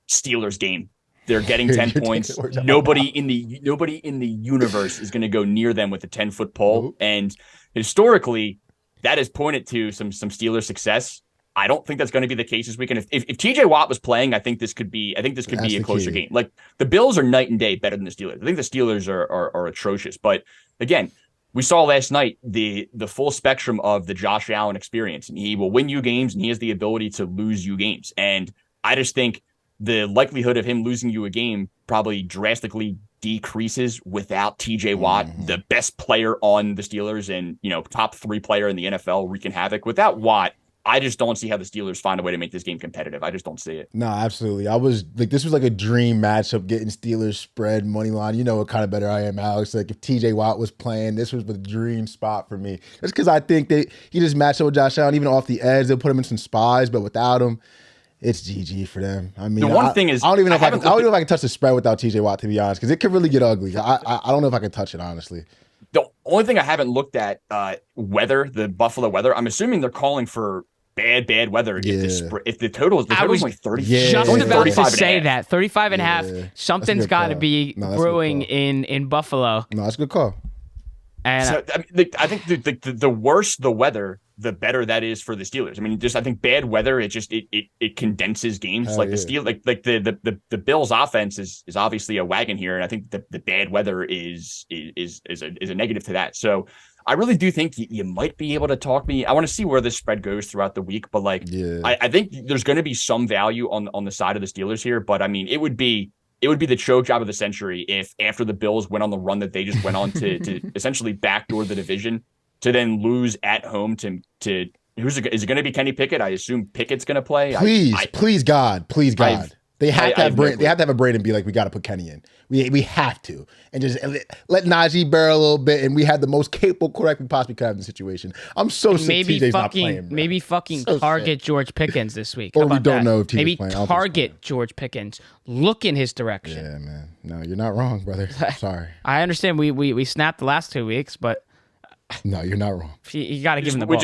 Steelers game. They're getting 10 points. Nobody in the universe is going to go near them with a 10-foot pole. Nope. And historically, that has pointed to some Steelers success. I don't think that's going to be the case this weekend. If TJ Watt was playing, I think this could be a closer game. Like, the Bills are night and day better than the Steelers. I think the Steelers are atrocious. But again, we saw last night the full spectrum of the Josh Allen experience, and he will win you games, and he has the ability to lose you games. And I just think the likelihood of him losing you a game probably drastically decreases without TJ Watt, the best player on the Steelers and, top 3 player in the NFL, wreaking havoc. Without Watt, I just don't see how the Steelers find a way to make this game competitive. I just don't see it. No, absolutely. This was like a dream matchup, getting Steelers spread money line. You know what kind of better I am, Alex. Like, if TJ Watt was playing, this was the dream spot for me. Just because I think he just matched up with Josh Allen, even off the edge. They'll put him in some spies, but without him, it's GG for them. I mean, the one thing is, I don't even know if I can touch the spread without TJ Watt, to be honest, because it could really get ugly. I don't know if I can touch it, honestly. The only thing I haven't looked at, weather, the Buffalo weather. I'm assuming they're calling for bad weather. Yeah. If the total is like 30, just about to say that 35 and a half. Yeah. Something's got to be brewing in Buffalo. No, that's a good call. And so, I think the worse the weather, the better that is for the Steelers. I mean, I think bad weather, it condenses games. Hell like yeah. the Bills offense is obviously a wagon here, and I think the bad weather is a negative to that. So I really do think you might be able to talk me. I want to see where this spread goes throughout the week, but I think there's going to be some value on the side of the Steelers here. But I mean, it would be the choke job of the century if, after the Bills went on the run that they just went on to essentially backdoor the division, to then lose at home to is it going to be Kenny Pickett? I assume Pickett's going to play. Please God. They have to have a brain and be like, we got to put Kenny in. We have to, and just let Najee barrel a little bit, and we have the most capable quarterback we possibly could have in the situation. I'm so sick TJ's not playing. Bro. Maybe fucking so target sad. George Pickens this week. Or we don't know if TJ's maybe playing. Maybe target George Pickens. Look in his direction. Yeah, man. No, you're not wrong, brother. Sorry. I understand we snapped the last 2 weeks, but no, you're not wrong. You got to give him the ball.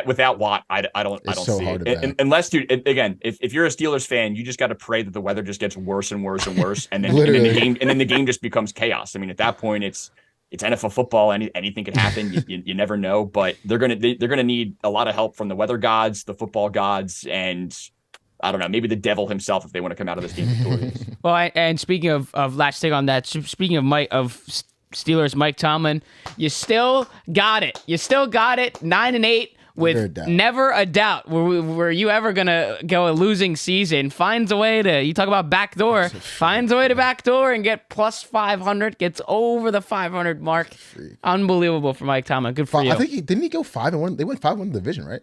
Without Watt, I don't so see hard it. Unless, dude, again, if you're a Steelers fan, you just got to pray that the weather just gets worse and worse and worse, and then the game just becomes chaos. I mean, at that point, it's NFL football. Anything can happen. You never know. But they're gonna need a lot of help from the weather gods, the football gods, and I don't know, maybe the devil himself if they want to come out of this game victorious. Well, and speaking of last thing on that, speaking of Steelers, Mike Tomlin, you still got it. 9-8 with never a doubt. Were you ever gonna go a losing season? Finds a way to. You talk about backdoor. Finds a way to backdoor and get plus 500. Gets over the 500 mark. Unbelievable for Mike Tomlin. Good for you. I think didn't he go 5-1? They went 5-1 in the division, right?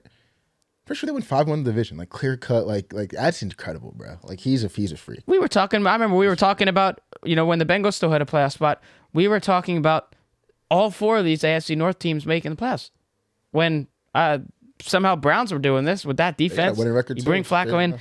Pretty sure they went 5-1 in the division. Like, clear cut. Like that's incredible, bro. Like, he's a freak. I remember we were talking about, when the Bengals still had a playoff spot. We were talking about all 4 of these AFC North teams making the playoffs. When somehow Browns were doing this with that defense. Winning record you bring Flacco in.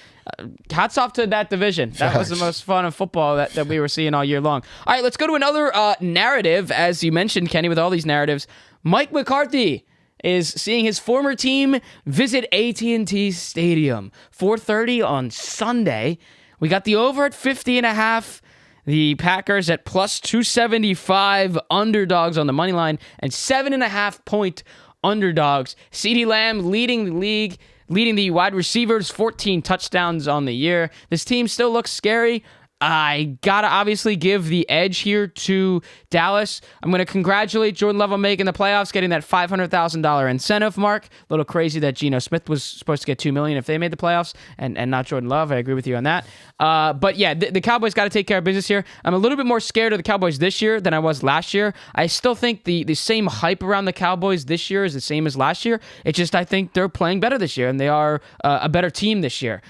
Hats off to that division. That was the most fun of football that we were seeing all year long. All right, let's go to another narrative. As you mentioned, Kenny, with all these narratives, Mike McCarthy is seeing his former team visit AT&T Stadium. 4:30 on Sunday. We got the over at 50.5. The Packers at plus 275, underdogs on the money line, and 7.5 point underdogs. CeeDee Lamb leading the league, leading the wide receivers, 14 touchdowns on the year. This team still looks scary. I gotta obviously give the edge here to Dallas. I'm gonna congratulate Jordan Love on making the playoffs, getting that $500,000 incentive mark. A little crazy that Geno Smith was supposed to get $2 million if they made the playoffs, and not Jordan Love. I agree with you on that. But yeah, the Cowboys got to take care of business here. I'm a little bit more scared of the Cowboys this year than I was last year. I still think the same hype around the Cowboys this year is the same as last year. It's just I think they're playing better this year, and they are a better team this year.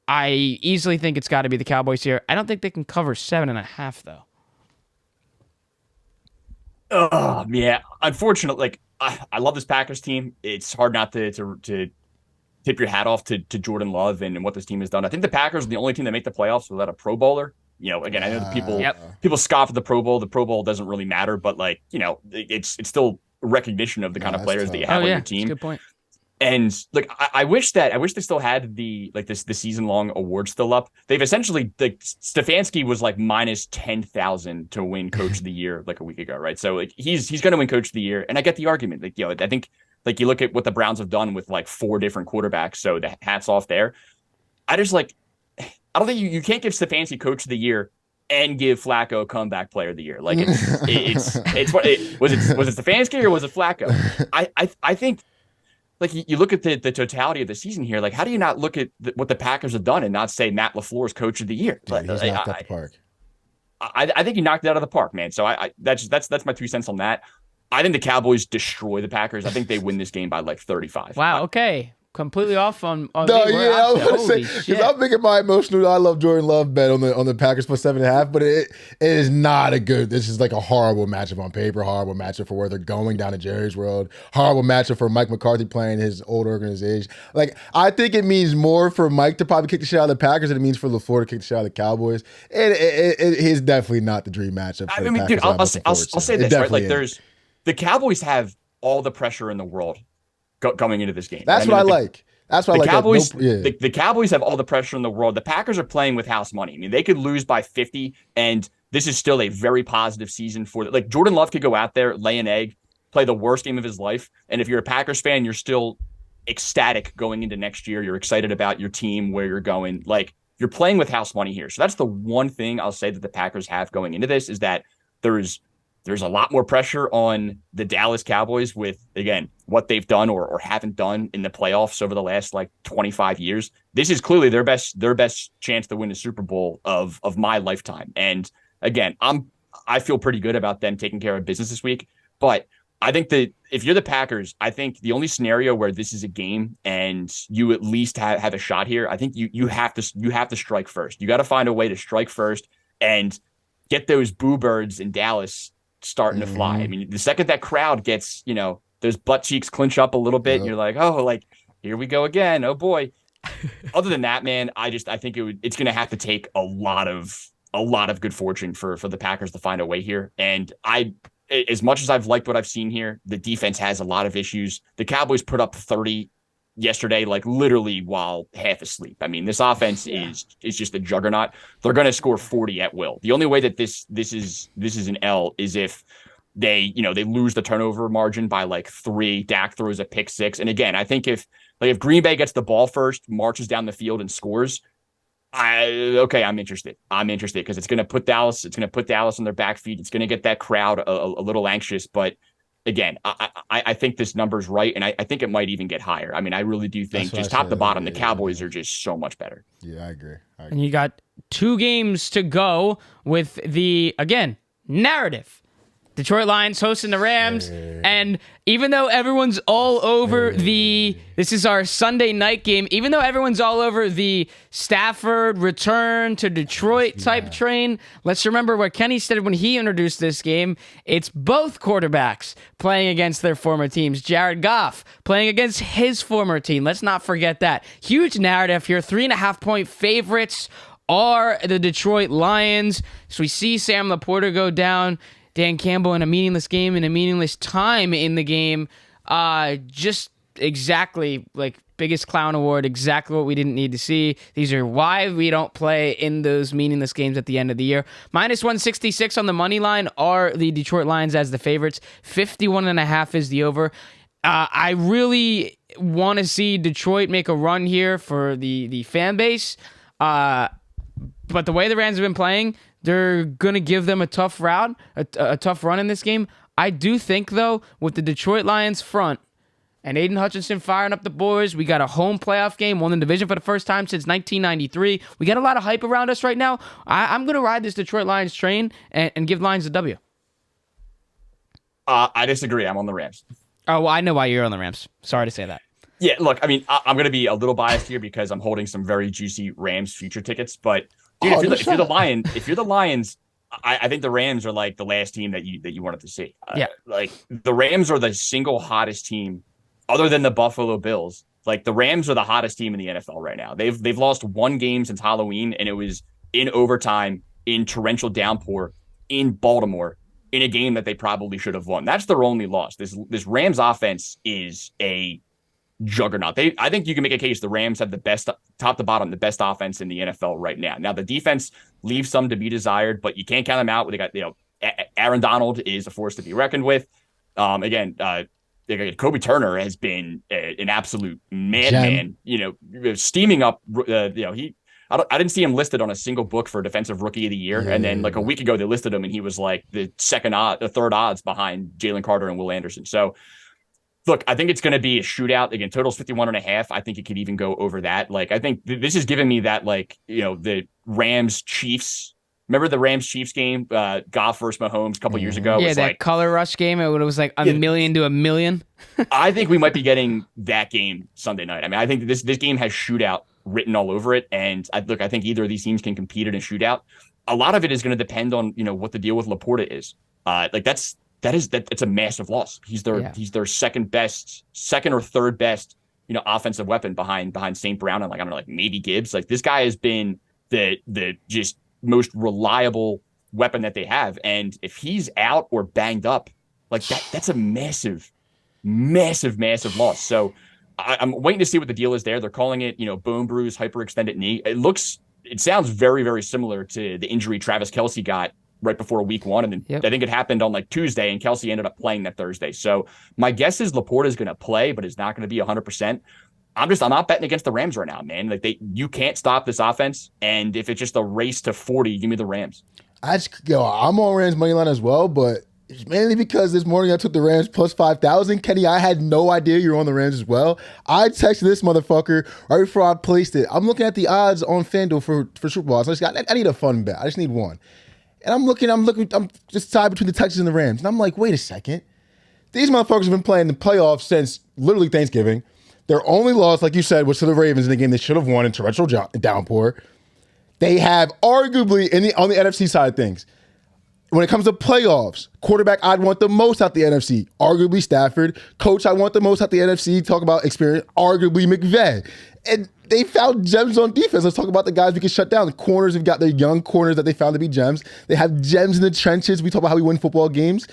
I easily think it's got to be the Cowboys here. I don't think they can cover 7.5 though. Yeah. Unfortunately, I love this Packers team. It's hard not to tip your hat off to Jordan Love and what this team has done. I think the Packers are the only team that make the playoffs without a Pro Bowler. Again, I know people scoff at the Pro Bowl. The Pro Bowl doesn't really matter, but it's still recognition of the kind of players that you have on your team. Good point. And I wish they still had the season long award still up. They've essentially Stefanski was like minus 10,000 to win Coach of the Year like a week ago, right? So he's going to win Coach of the Year, and I get the argument. I think you look at what the Browns have done with like 4 different quarterbacks, so the hats off there. I don't think you can't give Stefanski Coach of the Year and give Flacco Comeback Player of the Year. Like was it Stefanski or was it Flacco? I think. You look at the totality of the season here. How do you not look at what the Packers have done and not say Matt LaFleur's Coach of the Year? He's knocked out the park. I think he knocked it out of the park, man. So that's my 2 cents on that. I think the Cowboys destroy the Packers. I think they win this game by 35. Wow. Okay. Completely off on no, yeah, I was gonna say because I'm making my emotional. I love Jordan Love bet on the Packers plus 7.5, but it is not a good. This is like a horrible matchup on paper. Horrible matchup for where they're going down to Jerry's World. Horrible matchup for Mike McCarthy playing his old organization. I think it means more for Mike to probably kick the shit out of the Packers than it means for LaFleur to kick the shit out of the Cowboys. And it is definitely not the dream matchup. For the Packers. Dude, I'll say this right. The Cowboys have all the pressure in the world coming into this game. That's what I like. That's what I like. Cowboys, the Cowboys have all the pressure in the world. The Packers are playing with house money. I mean, they could lose by 50, and this is still a very positive season for them. Jordan Love could go out there, lay an egg, play the worst game of his life, and if you're a Packers fan, you're still ecstatic going into next year. You're excited about your team, where you're going. You're playing with house money here. So that's the one thing I'll say that the Packers have going into this is that there's a lot more pressure on the Dallas Cowboys with, again, what they've done or haven't done in the playoffs over the last 25 years. This is clearly their best chance to win the Super Bowl of my lifetime. And again, I feel pretty good about them taking care of business this week. But I think that if you're the Packers, I think the only scenario where this is a game and you at least have a shot here, I think you have to strike first. You got to find a way to strike first and get those boo birds in Dallas starting to fly. I mean, the second that crowd gets, those butt cheeks clinch up a little bit, and you're like, oh, here we go again. Oh boy. Other than that, man, I think it's going to have to take a lot of good fortune for the Packers to find a way here. And as much as I've liked what I've seen here, the defense has a lot of issues. The Cowboys put up 30 yesterday, literally while half asleep. I mean, this offense is just a juggernaut. They're going to score 40 at will. The only way that this is an L is if they lose the turnover margin by 3. Dak throws a pick 6. And again, I think if Green Bay gets the ball first, marches down the field and scores, I'm interested. I'm interested because it's going to put Dallas on their back feet. It's going to get that crowd a little anxious, but again, I think this number's right, and I think it might even get higher. I mean, I really do think just top to bottom, the Cowboys are just so much better. Yeah, I agree. And you got 2 games to go with the, again, narrative. Detroit Lions hosting the Rams, and even though everyone's all over this is our Sunday night game, even though everyone's all over the Stafford return to Detroit type train, let's remember what Kenny said when he introduced this game. It's both quarterbacks playing against their former teams. Jared Goff playing against his former team. Let's not forget that. Huge narrative here. 3.5-point favorites are the Detroit Lions. So we see Sam Laporta go down. Dan Campbell in a meaningless game, in a meaningless time in the game. Just exactly biggest clown award, exactly what we didn't need to see. These are why we don't play in those meaningless games at the end of the year. Minus 166 on the money line are the Detroit Lions as the favorites. 51.5 is the over. I really want to see Detroit make a run here for the fan base. But the way the Rams have been playing, they're going to give them a tough route, a tough run in this game. I do think, though, with the Detroit Lions front and Aiden Hutchinson firing up the boys, we got a home playoff game, won the division for the first time since 1993. We got a lot of hype around us right now. I'm going to ride this Detroit Lions train and give Lions a W. I disagree. I'm on the Rams. Oh, well, I know why you're on the Rams. Sorry to say that. Yeah, look, I mean, I'm going to be a little biased here because I'm holding some very juicy Rams future tickets, but dude, if you're the Lions, I think the Rams are the last team that you wanted to see. Yeah, the Rams are the single hottest team, other than the Buffalo Bills, Like the Rams are the hottest team in the NFL right now. They've lost one game since Halloween, and it was in overtime, in torrential downpour, in Baltimore, in a game that they probably should have won. That's their only loss. This Rams offense is a juggernaut. I think you can make a case the Rams have the best, top to bottom, the best offense in the NFL right now. Now the defense leaves some to be desired, but you can't count them out. They got, Aaron Donald is a force to be reckoned with. Kobe Turner has been an absolute madman. Steaming up. I didn't see him listed on a single book for defensive rookie of the year, and then like a week ago they listed him, and he was like the third odds behind Jalen Carter and Will Anderson. So. Look, I think it's going to be a shootout. Again, total's 51.5. I think it could even go over that. Like, I think this is giving me that, the Rams Chiefs. Remember the Rams Chiefs game? Goff versus Mahomes a couple years ago. Yeah, that color rush game. It was like a million to a million. I think we might be getting that game Sunday night. I mean, I think this game has shootout written all over it. And I think either of these teams can compete in a shootout. A lot of it is going to depend on, what the deal with Laporta is. It's a massive loss. He's their second or third best, offensive weapon behind St. Brown and maybe Gibbs. Like this guy has been the just most reliable weapon that they have. And if he's out or banged up, like that's a massive, massive, massive loss. So I'm waiting to see what the deal is there. They're calling it, bone bruise, hyperextended knee. It sounds very, very similar to the injury Travis Kelce got right before week one. And then I think it happened on Tuesday, and Kelce ended up playing that Thursday. So my guess is Laporta is going to play, but it's not going to be 100%. I'm not betting against the Rams right now, man. Like you can't stop this offense. And if it's just a race to 40, give me the Rams. I'm on Rams money line as well, but it's mainly because this morning I took the Rams plus 5,000. Kenny, I had no idea you were on the Rams as well. I texted this motherfucker right before I placed it. I'm looking at the odds on FanDuel for Super Bowl. So I need a fun bet. I just need one. And I'm looking, I'm just tied between the Texans and the Rams. And I'm like, wait a second. These motherfuckers have been playing the playoffs since literally Thanksgiving. Their only loss, like you said, was to the Ravens in a game they should have won in torrential downpour. They have arguably, on the NFC side of things, when it comes to playoffs, quarterback I'd want the most out the NFC, arguably Stafford. Coach I want the most out the NFC, talk about experience, arguably McVay. And they found gems on defense. Let's talk about the guys we can shut down. The corners have got their young corners that they found to be gems. They have gems in the trenches. We talk about how we win football games.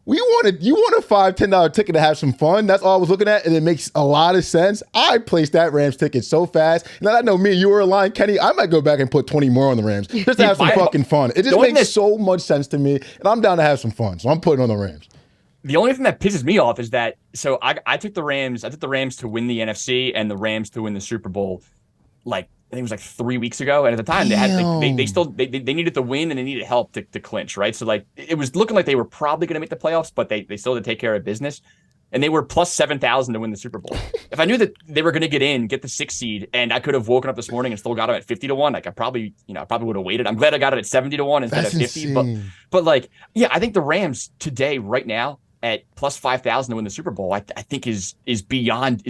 You want a $5, $10 ticket to have some fun. That's all I was looking at, and it makes a lot of sense. I placed that Rams ticket so fast. Now I know me and you were aligned, Kenny. I might go back and put 20 more on the Rams just to have some fucking fun. It just makes so much sense to me, and I'm down to have some fun. So I'm putting on the Rams. The only thing that pisses me off is that I took the Rams. I took the Rams to win the NFC and the Rams to win the Super Bowl. I think it was 3 weeks ago, and at the time they had they needed the win and they needed help to clinch, right? So it was looking like they were probably going to make the playoffs, but they still had to take care of business, and they were plus 7,000 to win the Super Bowl. If I knew that they were going to get the 6th seed, and I could have woken up this morning and still got them at 50 to 1, I probably would have waited. I'm glad I got it at 70 to 1 instead of 50. Insane. But I think the Rams today, right now, at plus 5,000 to win the Super Bowl, I think is beyond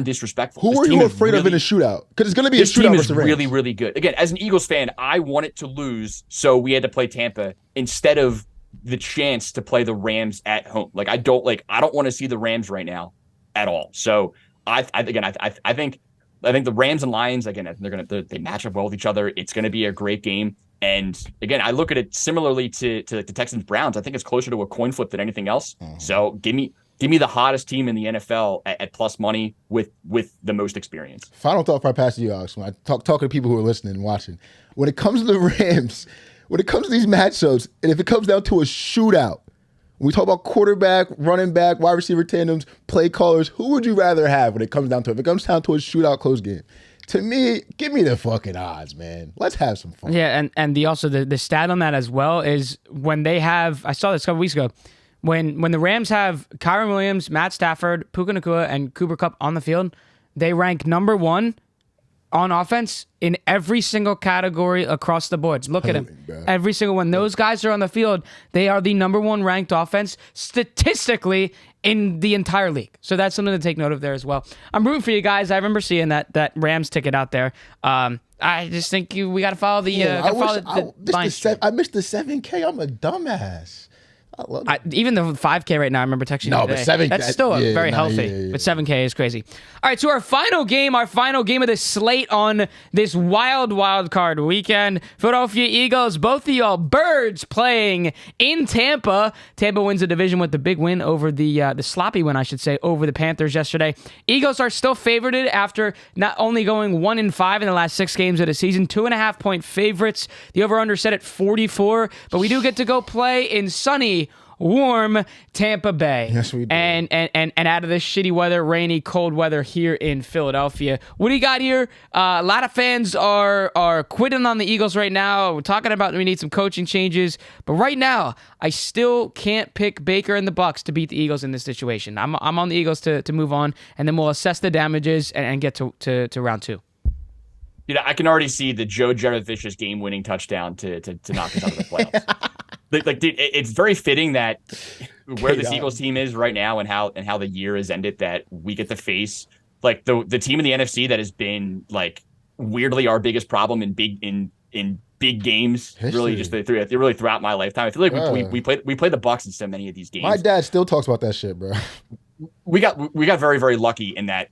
disrespectful. Who are you afraid of in a shootout? Because it's going to be a shootout. This team is really, really good. Again, as an Eagles fan, I wanted to lose, so we had to play Tampa instead of the chance to play the Rams at home. I don't want to see the Rams right now at all. So I think the Rams and Lions, again, they match up well with each other. It's going to be a great game. And again, I look at it similarly to the Texans Browns. I think it's closer to a coin flip than anything else. Mm-hmm. So give me the hottest team in the NFL at plus money with the most experience. Final thought before I pass to you, Alex. When I talk to people who are listening and watching, when it comes to the Rams, when it comes to these matchups, and if it comes down to a shootout, when we talk about quarterback, running back, wide receiver tandems, play callers, who would you rather have when it comes down to it? If it comes down to a shootout close game, to me, give me the fucking odds, man. Let's have some fun. Yeah, and the stat on that as well is when they have, I saw this a couple weeks ago, when the Rams have Kyron Williams, Matt Stafford, Puka Nacua, and Cooper Kupp on the field, they rank number 1 on offense in every single category across the board. Look at him. Every single one. Those guys are on the field. They are the number 1 ranked offense statistically in the entire league. So that's something to take note of there as well. I'm rooting for you guys. I remember seeing that Rams ticket out there. I just think we got to follow the line. I missed the $7K. I'm a dumbass. Even the 5K right now, I remember texting you today. But 7K, that's still very healthy. But 7K is crazy. All right, so our final game of the slate on this wild card weekend. Philadelphia Eagles, both of y'all birds playing in Tampa. Tampa wins the division with the big win over the sloppy win, I should say, over the Panthers yesterday. Eagles are still favored after not only going 1-5 in the last 6 games of the season, 2.5-point favorites. The over-under set at 44, but we do get to go play in sunny, warm Tampa Bay. Yes, we do. And out of this shitty weather, rainy, cold weather here in Philadelphia. What do you got here? A lot of fans are quitting on the Eagles right now. We're talking about we need some coaching changes. But right now, I still can't pick Baker and the Bucs to beat the Eagles in this situation. I'm on the Eagles to move on, and then we'll assess the damages and get to round 2. I can already see the Joe Jurevicius game-winning touchdown to knock us out of the playoffs. Like, dude, it's very fitting that where this Eagles team is right now and how the year has ended, that we get to face like the team in the NFC that has been like weirdly our biggest problem in big games. History. Really, just really throughout my lifetime. I feel like we play the Bucs in so many of these games. My dad still talks about that shit, bro. We got very, very lucky in that.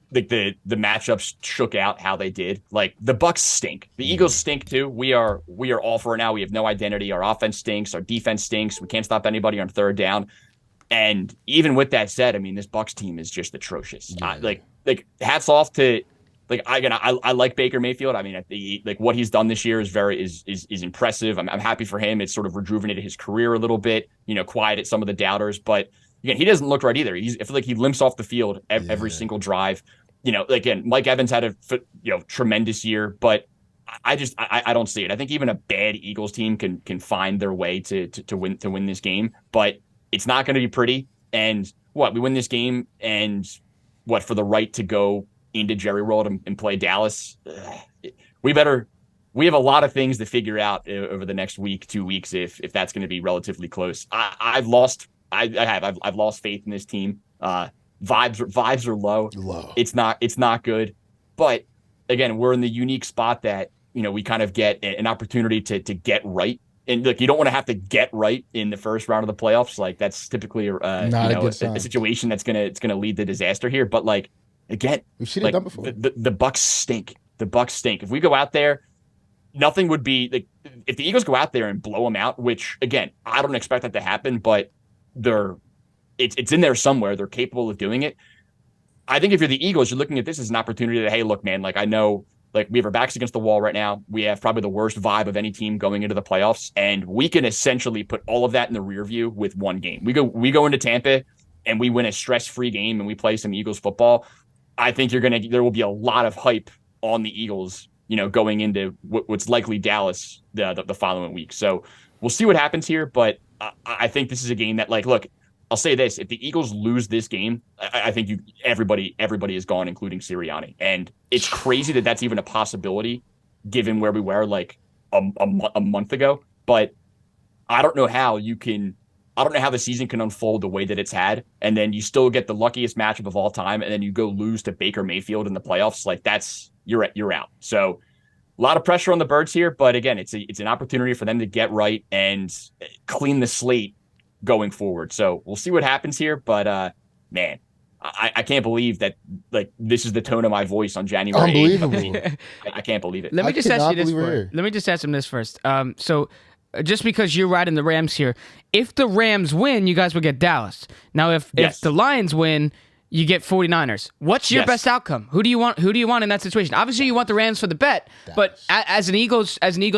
Like the matchups shook out how they did. Like the Bucs stink. The Eagles stink too. We are all for it now. We have no identity. Our offense stinks. Our defense stinks. We can't stop anybody on 3rd down. And even with that said, I mean, this Bucs team is just atrocious. Yeah. Like hats off to I like Baker Mayfield. I mean, like what he's done this year is impressive. I'm happy for him. It's sort of rejuvenated his career a little bit. Quieted some of the doubters, but. Again, he doesn't look right either. I feel like he limps off the field every single drive. Again, Mike Evans had a tremendous year, but I don't see it. I think even a bad Eagles team can find their way to win this game, but it's not going to be pretty. And we win this game, and for the right to go into Jerry World and play Dallas, we have a lot of things to figure out over the next week, 2 weeks, if that's going to be relatively close. I've lost faith in this team. Vibes are low. It's not good. But again, we're in the unique spot that, we kind of get an opportunity to get right. And look, you don't want to have to get right in the first round of the playoffs. Like that's typically a situation that's gonna lead to disaster here. But like again, we've seen it done before. The Bucs stink. The Bucs stink. If we go out there, nothing would be like if the Eagles go out there and blow them out, which again, I don't expect that to happen, but it's in there somewhere. They're capable of doing it. I think if you're the Eagles, you're looking at this as an opportunity that, hey, look, man, like I know, like we have our backs against the wall right now. We have probably the worst vibe of any team going into the playoffs, and we can essentially put all of that in the rear view with one game. We go into Tampa and we win a stress-free game and we play some Eagles football. I think there will be a lot of hype on the Eagles, going into what's likely Dallas the following week. So we'll see what happens here, but I think this is a game that, like, look, I'll say this: if the Eagles lose this game, I think everybody is gone, including Sirianni. And it's crazy that that's even a possibility, given where we were like a month ago. But I don't know how the season can unfold the way that it's had, and then you still get the luckiest matchup of all time, and then you go lose to Baker Mayfield in the playoffs. Like you're out. So. A lot of pressure on the Birds here, but again, it's an opportunity for them to get right and clean the slate going forward. So we'll see what happens here, but man, I can't believe that like this is the tone of my voice on January 8th. Unbelievable. I can't believe it. Let me just ask him this first. So just because you're riding the Rams here, if the Rams win, you guys will get Dallas. Now, if the Lions win, you get 49ers. What's your best outcome? Who do you want in that situation? Obviously, you want the Rams for the bet, but as an Eagles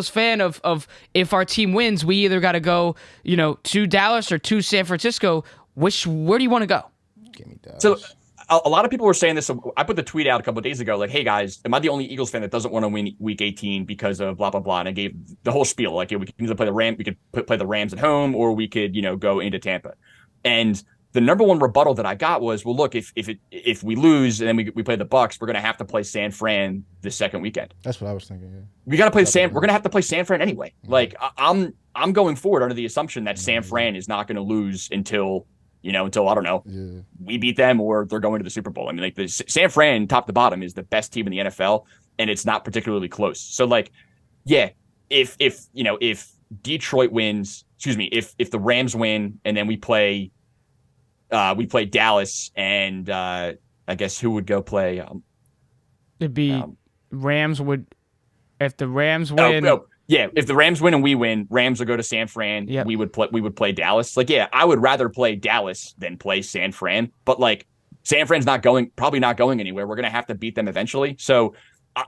fan of if our team wins, we either got to go, to Dallas or to San Francisco. Where do you want to go? Give me Dallas. So a lot of people were saying this. I put the tweet out a couple of days ago, like, hey guys, am I the only Eagles fan that doesn't want to win Week 18 because of blah blah blah? And I gave the whole spiel, like, we could either play play the Rams at home, or we could, go into Tampa. And the number one rebuttal that I got was, well, look, if we lose and then we play the Bucs, we're going to have to play San Fran the second weekend. That's what I was thinking. Yeah. We got to play We're going to have to play San Fran anyway. Mm-hmm. Like I'm going forward under the assumption that San Fran is not going to lose until I don't know, we beat them or they're going to the Super Bowl. I mean, like the San Fran, top to bottom, is the best team in the NFL, and it's not particularly close. So, like, yeah, if Detroit wins if the Rams win and then we play Dallas and I guess who would go play? It'd be Rams would if the Rams win. Yeah, if the Rams win and we win, Rams will go to San Fran. Yep. We would play Dallas. Like, yeah, I would rather play Dallas than play San Fran. But like, San Fran's probably not going anywhere. We're gonna have to beat them eventually. So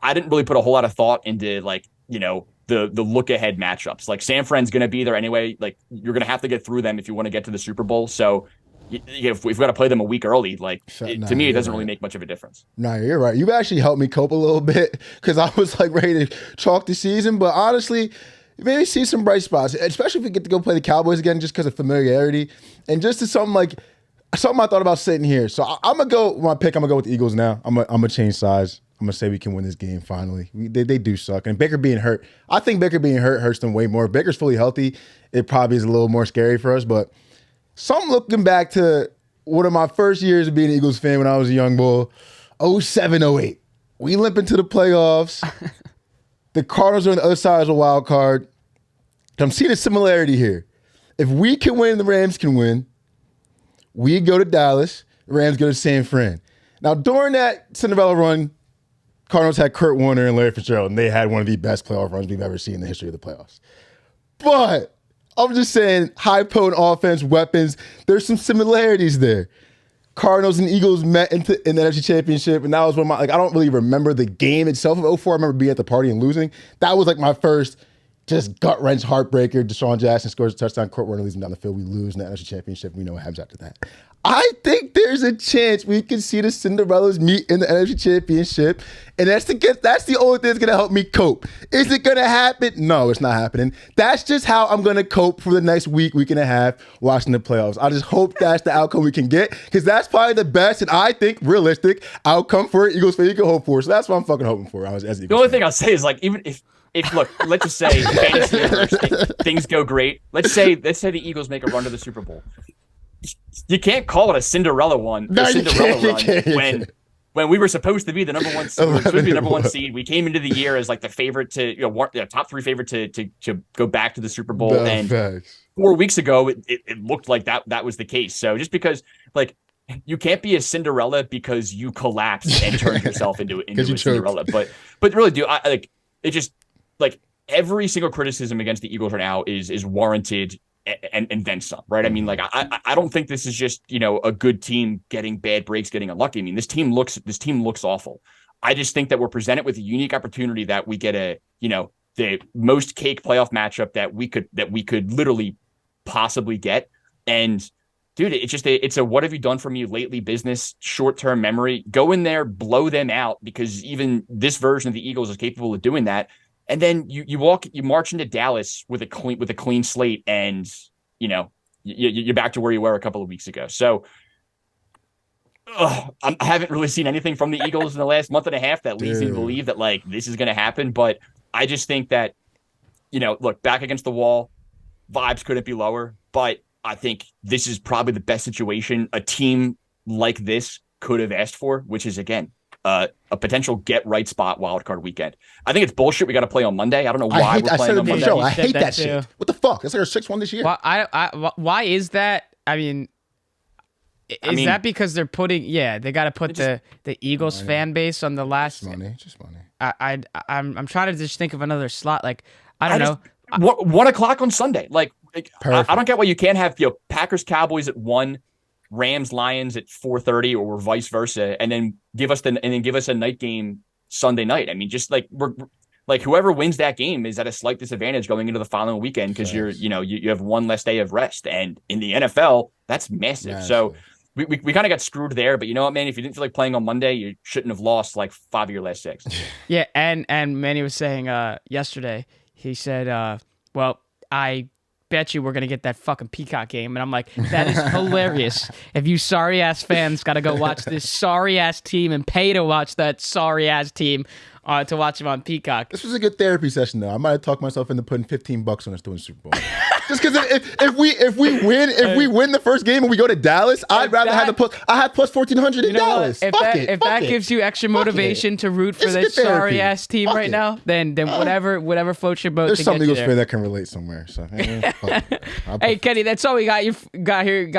I didn't really put a whole lot of thought into like, the look ahead matchups. Like, San Fran's gonna be there anyway. Like, you're gonna have to get through them if you want to get to the Super Bowl. So if we've got to play them a week early, like to me, it doesn't really make much of a difference. No, you're right. You've actually helped me cope a little bit because I was like ready to chalk the season. But honestly, maybe see some bright spots, especially if we get to go play the Cowboys again just because of familiarity. And just to something I thought about sitting here. So I'm going to go, my pick, I'm going to go with the Eagles now. I'm going to change sides. I'm going to say we can win this game finally. They do suck. And Baker being hurt, I think Baker being hurt hurts them way more. If Baker's fully healthy, it probably is a little more scary for us. But looking back to one of my first years of being an Eagles fan when I was a young bull, 07, 08. We limp into the playoffs. The Cardinals are on the other side of the wild card. I'm seeing a similarity here. If we can win, the Rams can win. We go to Dallas. The Rams go to San Fran. Now, during that Cinderella run, Cardinals had Kurt Warner and Larry Fitzgerald, and they had one of the best playoff runs we've ever seen in the history of the playoffs. But I'm just saying, high potent offense, weapons, there's some similarities there. Cardinals and Eagles met in the NFC Championship, and that was one of my, I don't really remember the game itself of 04. I remember being at the party and losing. That was my first just gut-wrench heartbreaker. Deshaun Jackson scores a touchdown, Kurt Warner leads him down the field. We lose in the NFC Championship. We know what happens after that. I think there's a chance we can see the Cinderellas meet in the NFC Championship, and that's the only thing that's going to help me cope. Is it going to happen? No, it's not happening. That's just how I'm going to cope for the next week and a half watching the playoffs. I just hope that's the outcome we can get, because that's probably the best and I think realistic outcome for an Eagles fan you can hope for. So that's what I'm fucking hoping for. The only thing I'll say is, even if look, let's just say fantasy universe, things go great. Let's say the Eagles make a run to the Super Bowl. You can't call it a Cinderella run. No, When we were supposed to be the number one seed. We came into the year as the favorite to top 3 favorite to go back to the Super Bowl. And 4 weeks ago, it looked like that was the case. So just because you can't be a Cinderella because you collapsed and turned yourself into a Cinderella. But really, it just every single criticism against the Eagles right now is warranted. And then some, right? I mean, I don't think this is just a good team getting bad breaks, getting unlucky. I mean, this team looks awful. I just think that we're presented with a unique opportunity that we get the most cake playoff matchup that we could literally possibly get. And dude, it's a what have you done for me lately business, short-term memory. Go in there, blow them out, because even this version of the Eagles is capable of doing that. And then you march into Dallas with a clean slate, and you're back to where you were a couple of weeks ago. So I haven't really seen anything from the Eagles in the last month and a half that leads me to believe that this is going to happen. But I just think that look, back against the wall, vibes couldn't be lower. But I think this is probably the best situation a team like this could have asked for, which is again. A potential get right spot wildcard weekend. I think it's bullshit. We got to play on Monday. I don't know why we're playing on Monday. I hate that shit. What the fuck? It's our 6-1 this year. Well, why is that? I mean, that because they're putting? Yeah, they got to put the Eagles fan base on the last. Just money. I'm trying to just think of another slot. I don't know. 1 o'clock on Sunday. I don't get why you can't have Packers Cowboys at 1. Rams Lions at 4:30 or vice versa, and then give us a night game Sunday night. I mean, just we're whoever wins that game is at a slight disadvantage going into the following weekend because you have one less day of rest, and in the NFL that's massive. Yeah, so we kind of got screwed there. But you know what, man? If you didn't feel like playing on Monday, you shouldn't have lost 5 of your last 6. Yeah, and Manny was saying yesterday. He said, "Well, I bet you we're going to get that fucking Peacock game." And I'm like, that is hilarious. If you sorry-ass fans got to go watch this sorry-ass team and pay to watch that sorry-ass team to watch them on Peacock. This was a good therapy session, though. I might have talked myself into putting $15 on us doing Super Bowl. Just because if we win the first game and we go to Dallas, I'd rather have the plus. I have plus 1,400 in Dallas. If that gives you extra motivation to root for this sorry ass team right now, then whatever floats your boat. There's some Eagles fan that can relate somewhere. So hey Kenny, that's all we got you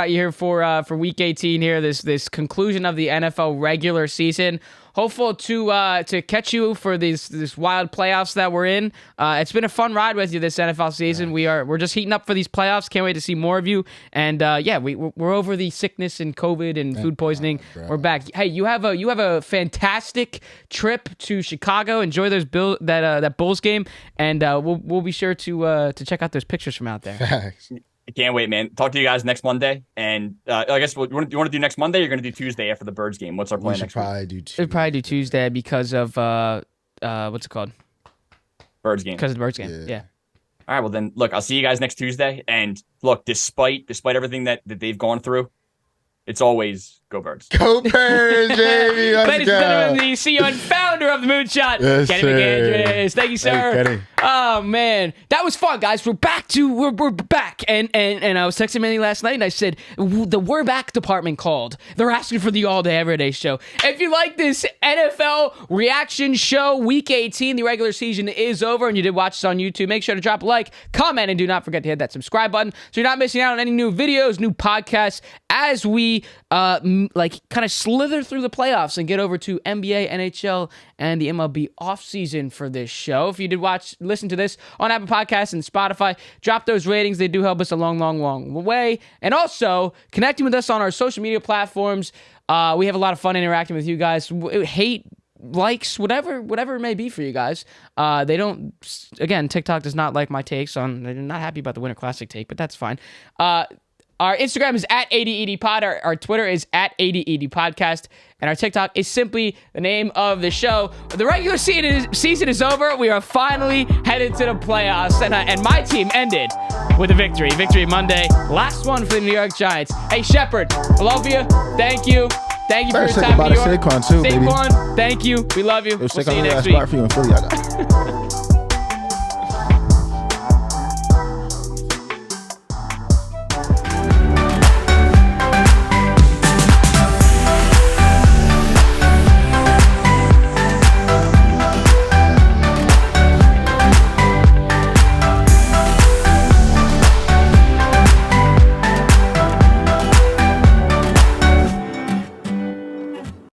here for week 18 here. This conclusion of the NFL regular season. Hopeful to catch you for this wild playoffs that we're in. It's been a fun ride with you this NFL season. We're just heating up for these playoffs. Can't wait to see more of you. And we're over the sickness and COVID and food poisoning. We're back. Hey, you have a fantastic trip to Chicago. Enjoy that Bulls game, and we'll be sure to check out those pictures from out there. I can't wait, man. Talk to you guys next Monday. And I guess you want to do next Monday? You're going to do Tuesday after the Birds game. What's our plan next week? We'd probably do Tuesday because of what's it called? Birds game. Because of the Birds game. Yeah. All right. Well, then look, I'll see you guys next Tuesday. And look, despite everything that they've gone through, it's always go Birds. Go Birds, baby. Ladies and gentlemen, the CEO and founder of the Moonshot, yes, Kenny McAndrews. Thank you, sir. Hey, Kenny. Oh man, that was fun, guys. We're back. And I was texting Manny last night, and I said the We're Back department called. They're asking for the All Day Everyday show. If you like this NFL reaction show, Week 18, the regular season is over, and you did watch us on YouTube. Make sure to drop a like, comment, and do not forget to hit that subscribe button so you're not missing out on any new videos, new podcasts as we kind of slither through the playoffs and get over to NBA, NHL, and the MLB offseason for this show. If you did listen to this on Apple Podcasts and Spotify, drop those ratings. They do help us a long, long, long way. And also, connecting with us on our social media platforms. We have a lot of fun interacting with you guys. Hate, likes, whatever it may be for you guys. TikTok does not like my takes on, they're not happy about the Winter Classic take, but that's fine. Our Instagram is at @ADEDPod. Our Twitter is at @ADEDPodcast. And our TikTok is simply the name of the show. The regular season is over. We are finally headed to the playoffs. And my team ended with a victory. Victory Monday. Last one for the New York Giants. Hey, Shepard, I love you. Thank you. Thank you for your time, New York. Saquon, too, Saquon, thank you. We love you. We'll see you next week.